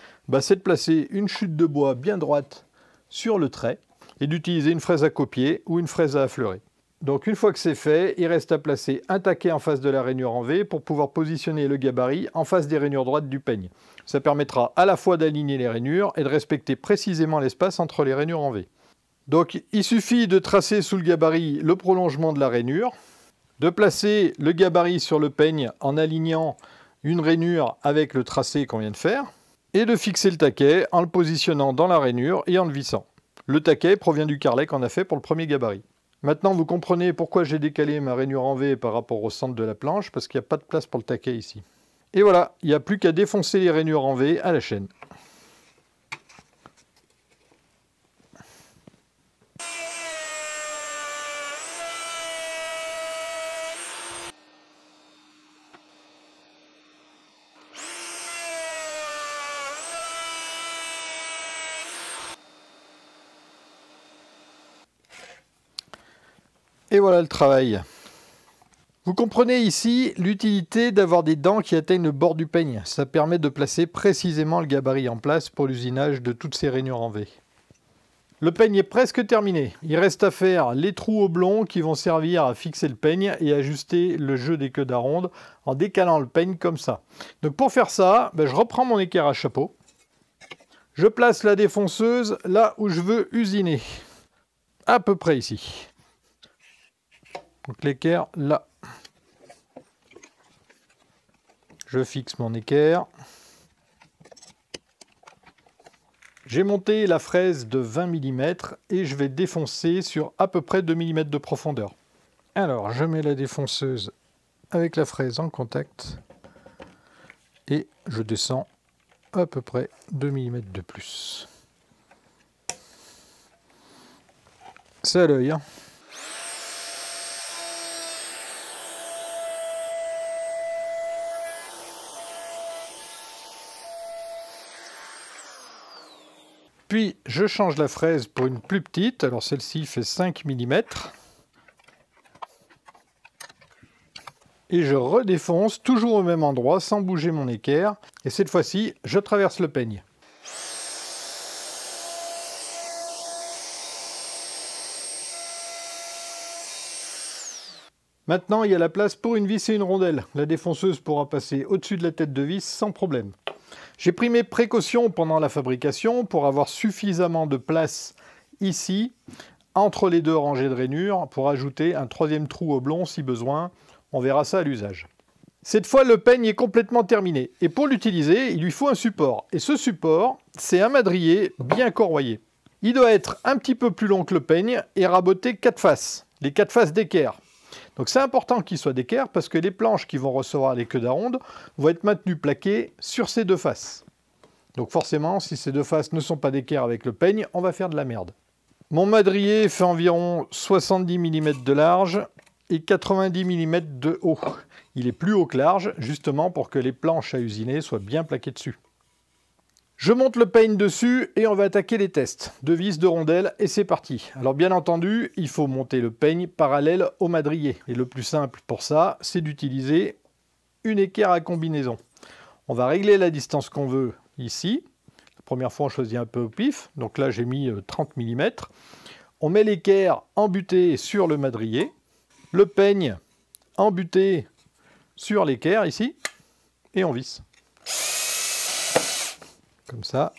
c'est de placer une chute de bois bien droite sur le trait et d'utiliser une fraise à copier ou une fraise à affleurer. Donc une fois que c'est fait, il reste à placer un taquet en face de la rainure en V pour pouvoir positionner le gabarit en face des rainures droites du peigne. Ça permettra à la fois d'aligner les rainures et de respecter précisément l'espace entre les rainures en V. Donc il suffit de tracer sous le gabarit le prolongement de la rainure, de placer le gabarit sur le peigne en alignant une rainure avec le tracé qu'on vient de faire, et de fixer le taquet en le positionnant dans la rainure et en le vissant. Le taquet provient du carrelet qu'on a fait pour le premier gabarit. Maintenant, vous comprenez pourquoi j'ai décalé ma rainure en V par rapport au centre de la planche, parce qu'il n'y a pas de place pour le taquet ici. Et voilà, il n'y a plus qu'à défoncer les rainures en V à la chaîne. Et voilà le travail. Vous comprenez ici l'utilité d'avoir des dents qui atteignent le bord du peigne. Ça permet de placer précisément le gabarit en place pour l'usinage de toutes ces rainures en V. Le peigne est presque terminé. Il reste à faire les trous oblongs qui vont servir à fixer le peigne et ajuster le jeu des queues d'aronde en décalant le peigne comme ça. Donc pour faire ça, je reprends mon équerre à chapeau. Je place la défonceuse là où je veux usiner. À peu près ici. Donc l'équerre là. Je fixe mon équerre. J'ai monté la fraise de 20 mm et je vais défoncer sur à peu près 2 mm de profondeur. Alors je mets la défonceuse avec la fraise en contact et je descends à peu près 2 mm de plus. C'est à l'œil, hein. Puis je change la fraise pour une plus petite, alors celle-ci fait 5 mm. Et je redéfonce, toujours au même endroit, sans bouger mon équerre. Et cette fois-ci, je traverse le peigne. Maintenant, il y a la place pour une vis et une rondelle. La défonceuse pourra passer au-dessus de la tête de vis sans problème. J'ai pris mes précautions pendant la fabrication pour avoir suffisamment de place ici, entre les deux rangées de rainures, pour ajouter un troisième trou oblong si besoin. On verra ça à l'usage. Cette fois, le peigne est complètement terminé. Et pour l'utiliser, il lui faut un support. Et ce support, c'est un madrier bien corroyé. Il doit être un petit peu plus long que le peigne et raboter 4 faces, les 4 faces d'équerre. Donc c'est important qu'il soit d'équerre parce que les planches qui vont recevoir les queues d'aronde vont être maintenues plaquées sur ces 2 faces. Donc forcément, si ces 2 faces ne sont pas d'équerre avec le peigne, on va faire de la merde. Mon madrier fait environ 70 mm de large et 90 mm de haut. Il est plus haut que large, justement pour que les planches à usiner soient bien plaquées dessus. Je monte le peigne dessus et on va attaquer les tests de vis, de rondelles et c'est parti. Alors bien entendu, il faut monter le peigne parallèle au madrier. Et le plus simple pour ça, c'est d'utiliser une équerre à combinaison. On va régler la distance qu'on veut ici. La première fois, on choisit un peu au pif. Donc là, j'ai mis 30 mm. On met l'équerre embutée sur le madrier. Le peigne embuté sur l'équerre ici. Et on visse. Comme ça.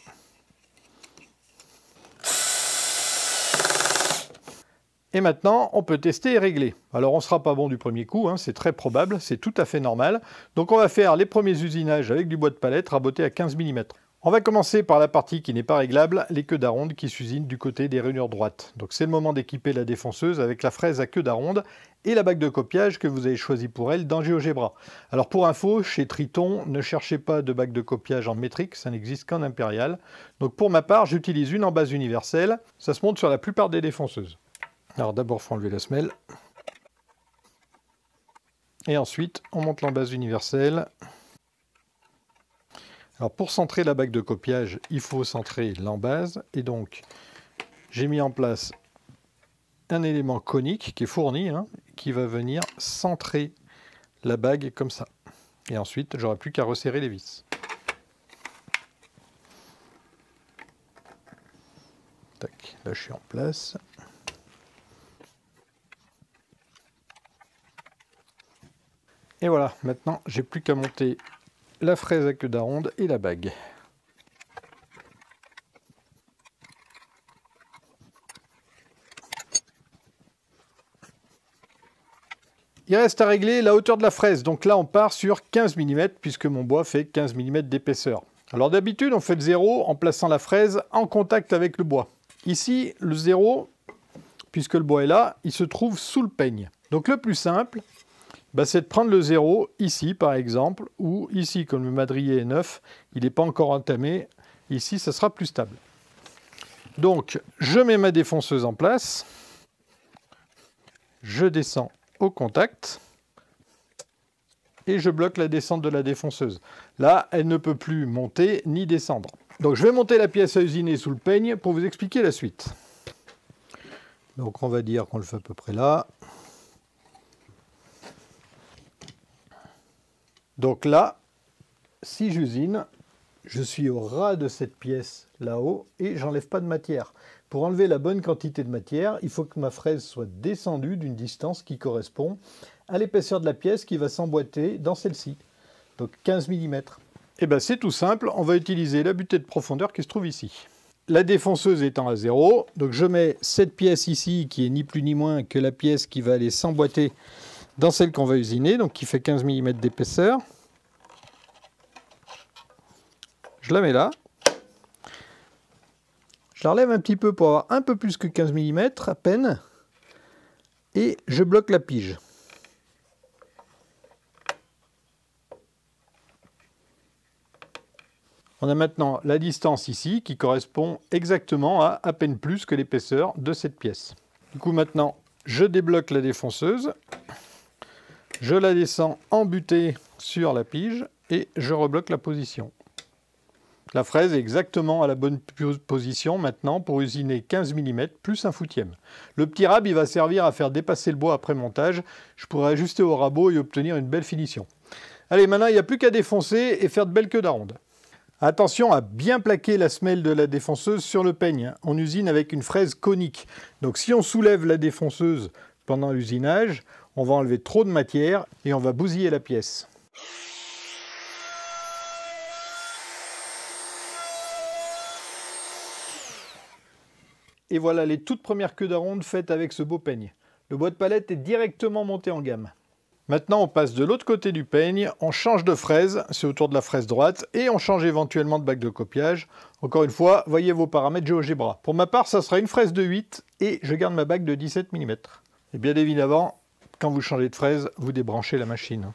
Et maintenant, on peut tester et régler. Alors, on ne sera pas bon du premier coup, hein, c'est très probable, c'est tout à fait normal. Donc, on va faire les premiers usinages avec du bois de palette raboté à 15 mm. On va commencer par la partie qui n'est pas réglable, les queues d'aronde qui s'usinent du côté des rainures droites. Donc, c'est le moment d'équiper la défonceuse avec la fraise à queue d'aronde et la bague de copiage que vous avez choisie pour elle dans GeoGebra. Alors, pour info, chez Triton, ne cherchez pas de bague de copiage en métrique, ça n'existe qu'en impérial. Donc, pour ma part, j'utilise une en base universelle. Ça se monte sur la plupart des défonceuses. Alors d'abord, il faut enlever la semelle. Et ensuite, on monte l'embase universelle. Alors pour centrer la bague de copiage, il faut centrer l'embase. Et donc, j'ai mis en place un élément conique qui est fourni, qui va venir centrer la bague comme ça. Et ensuite, j'aurai plus qu'à resserrer les vis. Tac, là je suis en place. Et voilà, maintenant j'ai plus qu'à monter la fraise à queue d'aronde et la bague. Il reste à régler la hauteur de la fraise. Donc là on part sur 15 mm puisque mon bois fait 15 mm d'épaisseur. Alors d'habitude on fait le 0 en plaçant la fraise en contact avec le bois. Ici le 0, puisque le bois est là, il se trouve sous le peigne. Donc le plus simple, c'est de prendre le 0 ici par exemple, ou ici comme le madrier est neuf, il n'est pas encore entamé, ici ça sera plus stable. Donc je mets ma défonceuse en place, je descends au contact, et je bloque la descente de la défonceuse. Là, elle ne peut plus monter ni descendre. Donc je vais monter la pièce à usiner sous le peigne pour vous expliquer la suite. Donc on va dire qu'on le fait à peu près là. Donc là, si j'usine, je suis au ras de cette pièce là-haut et j'enlève pas de matière. Pour enlever la bonne quantité de matière, il faut que ma fraise soit descendue d'une distance qui correspond à l'épaisseur de la pièce qui va s'emboîter dans celle-ci. Donc 15 mm. Et bien c'est tout simple, on va utiliser la butée de profondeur qui se trouve ici. La défonceuse étant à 0, donc je mets cette pièce ici qui est ni plus ni moins que la pièce qui va aller s'emboîter dans celle qu'on va usiner, donc qui fait 15 mm d'épaisseur. Je la mets là. Je la relève un petit peu pour avoir un peu plus que 15 mm, à peine. Et je bloque la pige. On a maintenant la distance ici qui correspond exactement à peine plus que l'épaisseur de cette pièce. Du coup maintenant, je débloque la défonceuse. Je la descends embutée sur la pige et je rebloque la position. La fraise est exactement à la bonne position maintenant pour usiner 15 mm plus un foutième. Le petit rab, il va servir à faire dépasser le bois après montage. Je pourrais ajuster au rabot et obtenir une belle finition. Allez, maintenant, il n'y a plus qu'à défoncer et faire de belles queues d'aronde. Attention à bien plaquer la semelle de la défonceuse sur le peigne. On usine avec une fraise conique. Donc si on soulève la défonceuse pendant l'usinage, on va enlever trop de matière et on va bousiller la pièce. Et voilà les toutes premières queues d'aronde faites avec ce beau peigne. Le bois de palette est directement monté en gamme. Maintenant, on passe de l'autre côté du peigne, on change de fraise, c'est autour de la fraise droite, et on change éventuellement de bac de copiage. Encore une fois, voyez vos paramètres GeoGebra. Pour ma part, ça sera une fraise de 8 et je garde ma bac de 17 mm. Et bien évidemment, quand vous changez de fraise, vous débranchez la machine.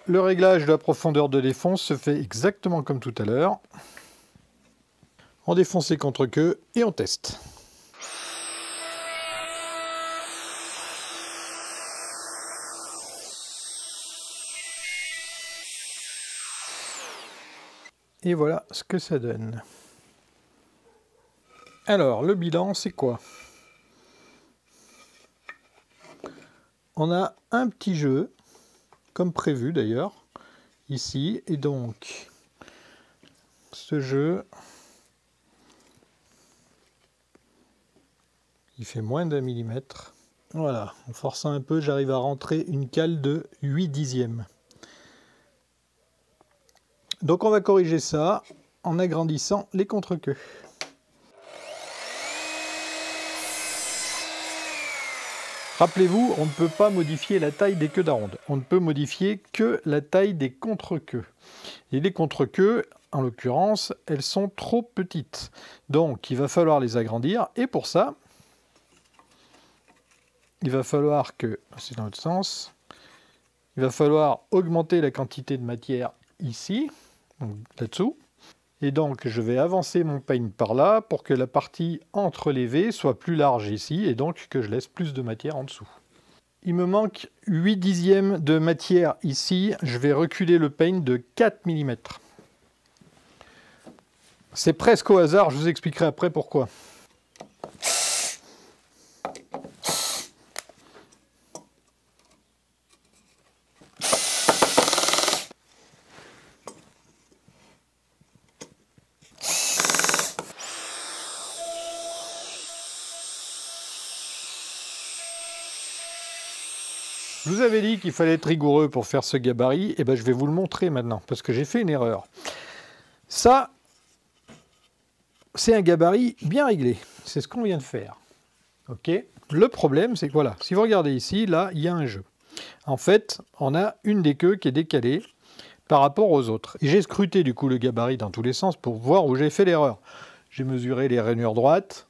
Le réglage de la profondeur de défonce se fait exactement comme tout à l'heure. On défonce les contre-queues et on teste. Et voilà ce que ça donne. Alors, le bilan, c'est quoi? On a un petit jeu, comme prévu d'ailleurs, ici. Et donc, ce jeu, il fait moins d'1 mm. Voilà, en forçant un peu, j'arrive à rentrer une cale de 8 dixièmes. Donc on va corriger ça en agrandissant les contre-queues. Rappelez-vous, on ne peut pas modifier la taille des queues d'aronde. On ne peut modifier que la taille des contre-queues. Et les contre-queues, en l'occurrence, elles sont trop petites. Donc il va falloir les agrandir. Et pour ça, il va falloir que, c'est dans l'autre sens, il va falloir augmenter la quantité de matière ici, là-dessous. Et donc je vais avancer mon peigne par là pour que la partie entre les V soit plus large ici et donc que je laisse plus de matière en dessous. Il me manque 8 dixièmes de matière ici, je vais reculer le peigne de 4 mm. C'est presque au hasard, je vous expliquerai après pourquoi. Je vous avais dit qu'il fallait être rigoureux pour faire ce gabarit, et ben je vais vous le montrer maintenant, parce que j'ai fait une erreur. Ça, c'est un gabarit bien réglé, c'est ce qu'on vient de faire. Ok. Le problème, c'est que voilà, si vous regardez ici, là, il y a un jeu. En fait, on a une des queues qui est décalée par rapport aux autres. Et j'ai scruté du coup le gabarit dans tous les sens pour voir où j'ai fait l'erreur. J'ai mesuré les rainures droites,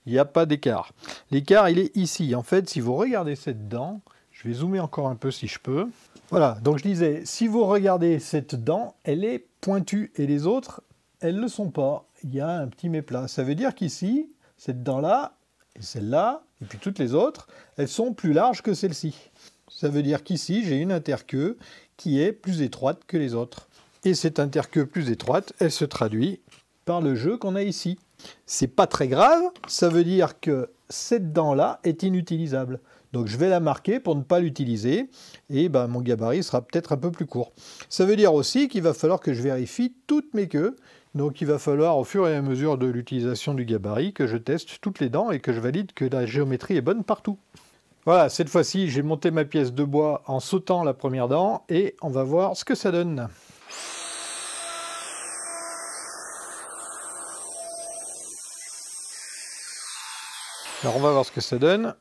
il n'y a pas d'écart. L'écart, il est ici. En fait, si vous regardez cette dent, je vais zoomer encore un peu si je peux. Voilà, donc je disais, si vous regardez cette dent, elle est pointue et les autres, elles ne le sont pas. Il y a un petit méplat. Ça veut dire qu'ici, cette dent-là, et celle-là, et puis toutes les autres, elles sont plus larges que celle-ci. Ça veut dire qu'ici, j'ai une interqueue qui est plus étroite que les autres. Et cette interqueue plus étroite, elle se traduit par le jeu qu'on a ici. C'est pas très grave, ça veut dire que cette dent-là est inutilisable. Donc je vais la marquer pour ne pas l'utiliser, et ben, mon gabarit sera peut-être un peu plus court. Ça veut dire aussi qu'il va falloir que je vérifie toutes mes queues, donc il va falloir au fur et à mesure de l'utilisation du gabarit que je teste toutes les dents et que je valide que la géométrie est bonne partout. Voilà, cette fois-ci j'ai monté ma pièce de bois en sautant la première dent, et on va voir ce que ça donne. Alors on va voir ce que ça donne.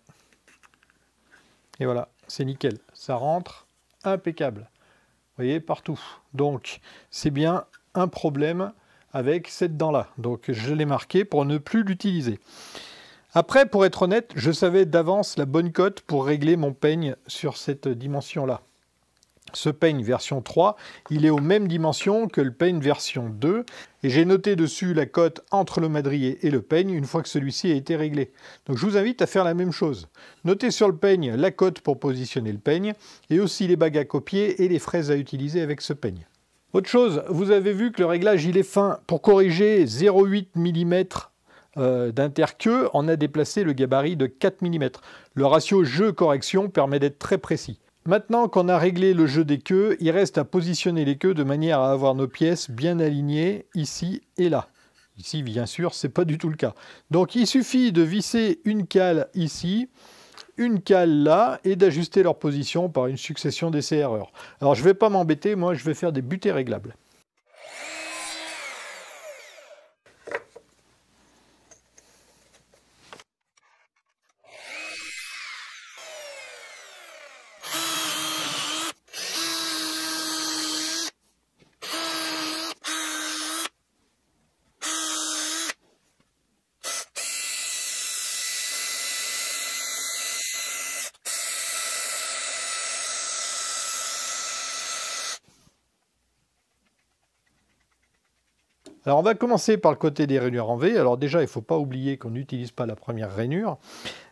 Et voilà, c'est nickel, ça rentre impeccable. Vous voyez, partout. Donc, c'est bien un problème avec cette dent-là. Donc, je l'ai marqué pour ne plus l'utiliser. Après, pour être honnête, je savais d'avance la bonne cote pour régler mon peigne sur cette dimension-là. Ce peigne version 3, il est aux mêmes dimensions que le peigne version 2, et j'ai noté dessus la cote entre le madrier et le peigne une fois que celui-ci a été réglé. Donc je vous invite à faire la même chose. Notez sur le peigne la cote pour positionner le peigne, et aussi les bagues à copier et les fraises à utiliser avec ce peigne. Autre chose, vous avez vu que le réglage il est fin. Pour corriger 0,8 mm d'interqueue, on a déplacé le gabarit de 4 mm. Le ratio jeu-correction permet d'être très précis. Maintenant qu'on a réglé le jeu des queues, il reste à positionner les queues de manière à avoir nos pièces bien alignées ici et là. Ici, bien sûr, c'est pas du tout le cas. Donc il suffit de visser une cale ici une cale là et d'ajuster leur position par une succession d'essais-erreurs. Alors je ne vais pas m'embêter, moi je vais faire des butées réglables. Alors on va commencer par le côté des rainures en V. Alors déjà, il ne faut pas oublier qu'on n'utilise pas la première rainure.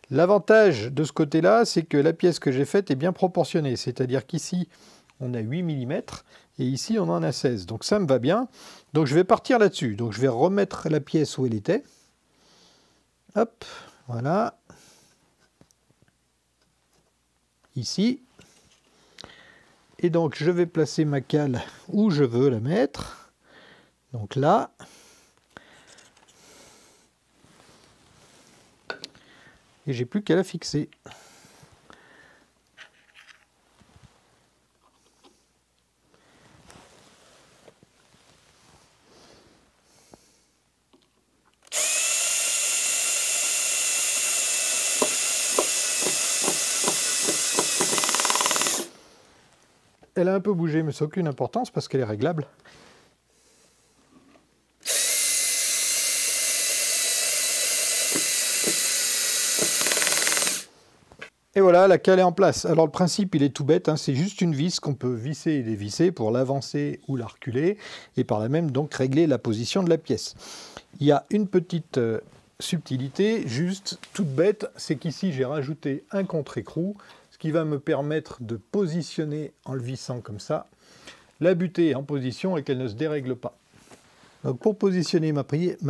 L'avantage de ce côté-là, c'est que la pièce que j'ai faite est bien proportionnée. C'est-à-dire qu'ici, on a 8 mm et ici, on en a 16. Donc ça me va bien. Donc je vais partir là-dessus. Donc je vais remettre la pièce où elle était. Hop, voilà. Ici. Et donc je vais placer ma cale où je veux la mettre. Donc là, et j'ai plus qu'à la fixer. Elle a un peu bougé, mais ça n'a aucune importance parce qu'elle est réglable. Et voilà, la cale est en place. Alors le principe, il est tout bête, hein, c'est juste une vis qu'on peut visser et dévisser pour l'avancer ou la reculer, et par là même donc régler la position de la pièce. Il y a une petite subtilité, juste toute bête, c'est qu'ici j'ai rajouté un contre-écrou, ce qui va me permettre de positionner en le vissant comme ça, la butée en position et qu'elle ne se dérègle pas. Donc pour positionner ma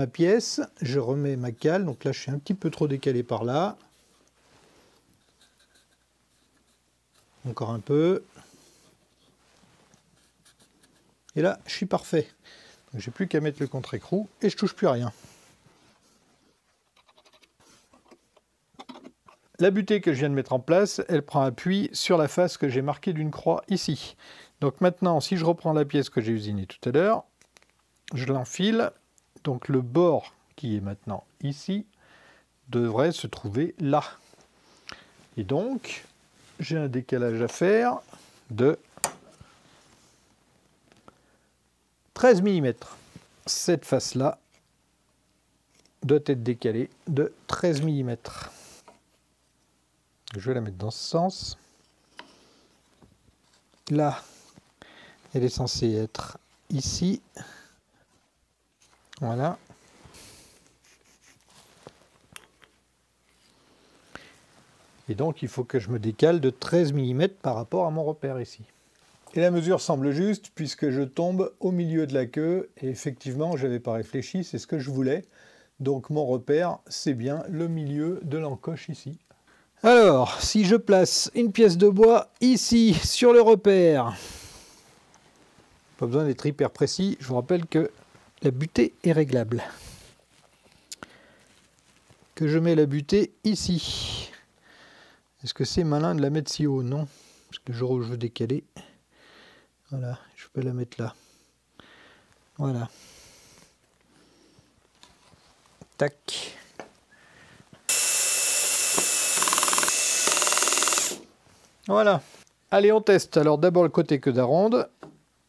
pièce, je remets ma cale, donc là je suis un petit peu trop décalé par là. Encore un peu. Et là, je suis parfait. J'ai plus qu'à mettre le contre-écrou et je touche plus à rien. La butée que je viens de mettre en place, elle prend appui sur la face que j'ai marquée d'une croix ici. Donc maintenant, si je reprends la pièce que j'ai usinée tout à l'heure, je l'enfile. Donc le bord qui est maintenant ici devrait se trouver là. Et donc, j'ai un décalage à faire de 13 mm. Cette face-là doit être décalée de 13 mm. Je vais la mettre dans ce sens. Là, elle est censée être ici. Voilà. Et donc, il faut que je me décale de 13 mm par rapport à mon repère ici. Et la mesure semble juste puisque je tombe au milieu de la queue. Et effectivement, je n'avais pas réfléchi, c'est ce que je voulais. Donc mon repère, c'est bien le milieu de l'encoche ici. Alors, si je place une pièce de bois ici, sur le repère, pas besoin d'être hyper précis, je vous rappelle que la butée est réglable. Que je mets la butée ici. Est-ce que c'est malin de la mettre si haut? Non, parce que le jour où je veux décaler, voilà, je peux la mettre là. Voilà. Tac. Voilà. Allez, on teste. Alors d'abord le côté queue d'aronde.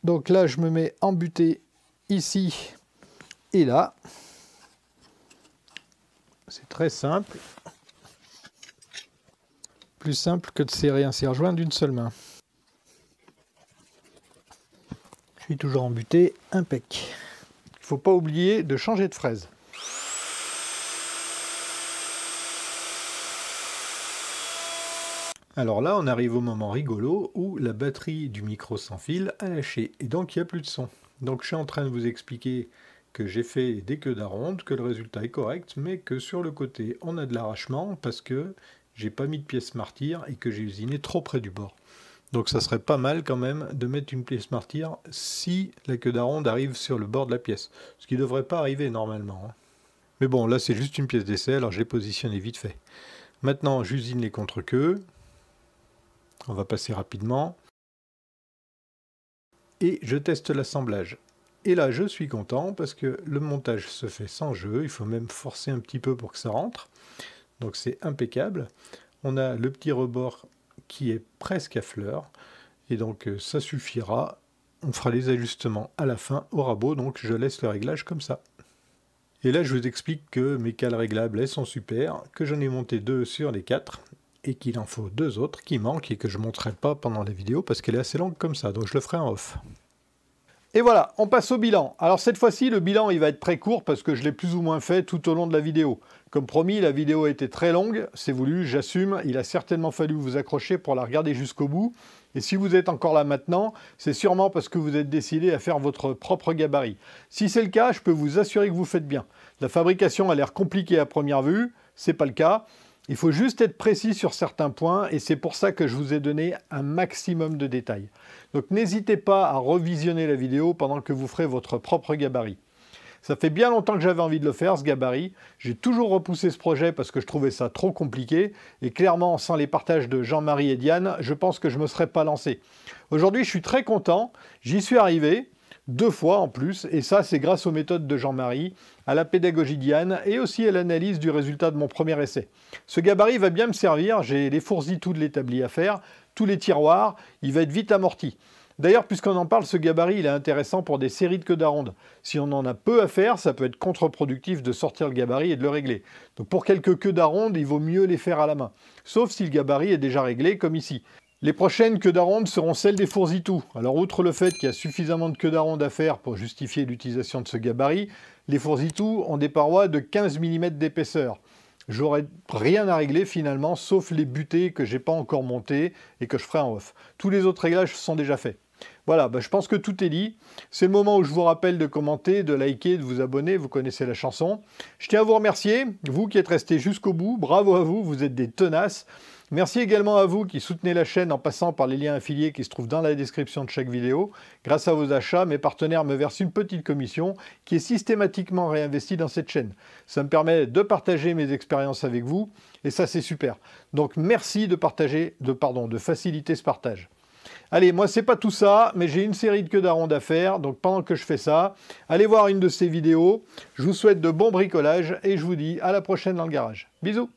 Donc là, je me mets en butée ici et là. C'est très simple. Plus simple que de serrer un serre-joint d'une seule main. Je suis toujours en butée, impec. Il ne faut pas oublier de changer de fraise. Alors là, on arrive au moment rigolo où la batterie du micro sans fil a lâché et donc il n'y a plus de son. Donc je suis en train de vous expliquer que j'ai fait des queues d'aronde, que le résultat est correct, mais que sur le côté on a de l'arrachement parce que j'ai pas mis de pièce martyre et que j'ai usiné trop près du bord. Donc ça serait pas mal quand même de mettre une pièce martyre si la queue d'aronde arrive sur le bord de la pièce. Ce qui ne devrait pas arriver normalement. Mais bon, là c'est juste une pièce d'essai, alors je l'ai positionnée vite fait. Maintenant, j'usine les contre-queues. On va passer rapidement. Et je teste l'assemblage. Et là, je suis content parce que le montage se fait sans jeu. Il faut même forcer un petit peu pour que ça rentre. Donc c'est impeccable. On a le petit rebord qui est presque à fleur. Et donc ça suffira. On fera les ajustements à la fin au rabot. Donc je laisse le réglage comme ça. Et là, je vous explique que mes cales réglables, elles sont super, que j'en ai monté 2 sur les 4, et qu'il en faut 2 autres qui manquent et que je ne montrerai pas pendant la vidéo parce qu'elle est assez longue comme ça, donc je le ferai en off. Et voilà, on passe au bilan. Alors cette fois-ci, le bilan, il va être très court parce que je l'ai plus ou moins fait tout au long de la vidéo. Comme promis, la vidéo a été très longue, c'est voulu, j'assume. Il a certainement fallu vous accrocher pour la regarder jusqu'au bout. Et si vous êtes encore là maintenant, c'est sûrement parce que vous êtes décidé à faire votre propre gabarit. Si c'est le cas, je peux vous assurer que vous faites bien. La fabrication a l'air compliquée à première vue, c'est pas le cas. Il faut juste être précis sur certains points et c'est pour ça que je vous ai donné un maximum de détails. Donc n'hésitez pas à revisionner la vidéo pendant que vous ferez votre propre gabarit. Ça fait bien longtemps que j'avais envie de le faire, ce gabarit. J'ai toujours repoussé ce projet parce que je trouvais ça trop compliqué. Et clairement, sans les partages de Jean-Marie et Diane, je pense que je ne me serais pas lancé. Aujourd'hui, je suis très content. J'y suis arrivé, 2 fois en plus. Et ça, c'est grâce aux méthodes de Jean-Marie, à la pédagogie Diane et aussi à l'analyse du résultat de mon premier essai. Ce gabarit va bien me servir. J'ai les fourzi-tout de l'établi à faire, tous les tiroirs. Il va être vite amorti. D'ailleurs, puisqu'on en parle, ce gabarit, il est intéressant pour des séries de queues d'aronde. Si on en a peu à faire, ça peut être contre-productif de sortir le gabarit et de le régler. Donc pour quelques queues d'aronde, il vaut mieux les faire à la main. Sauf si le gabarit est déjà réglé, comme ici. Les prochaines queues d'aronde seront celles des fourzi-tout. Alors outre le fait qu'il y a suffisamment de queues d'aronde à faire pour justifier l'utilisation de ce gabarit, les fourzi-tout ont des parois de 15 mm d'épaisseur. J'aurai rien à régler finalement, sauf les butées que j'ai pas encore montées et que je ferai en off. Tous les autres réglages sont déjà faits. Voilà, je pense que tout est dit. C'est le moment où je vous rappelle de commenter, de liker, de vous abonner, vous connaissez la chanson. Je tiens à vous remercier, vous qui êtes restés jusqu'au bout, bravo à vous, vous êtes des tenaces. Merci également à vous qui soutenez la chaîne en passant par les liens affiliés qui se trouvent dans la description de chaque vidéo. Grâce à vos achats, mes partenaires me versent une petite commission qui est systématiquement réinvestie dans cette chaîne. Ça me permet de partager mes expériences avec vous et ça c'est super. Donc merci de faciliter ce partage. Allez, moi c'est pas tout ça, mais j'ai une série de queues d'aronde à faire, donc pendant que je fais ça, allez voir une de ces vidéos. Je vous souhaite de bons bricolages et je vous dis à la prochaine dans le garage. Bisous!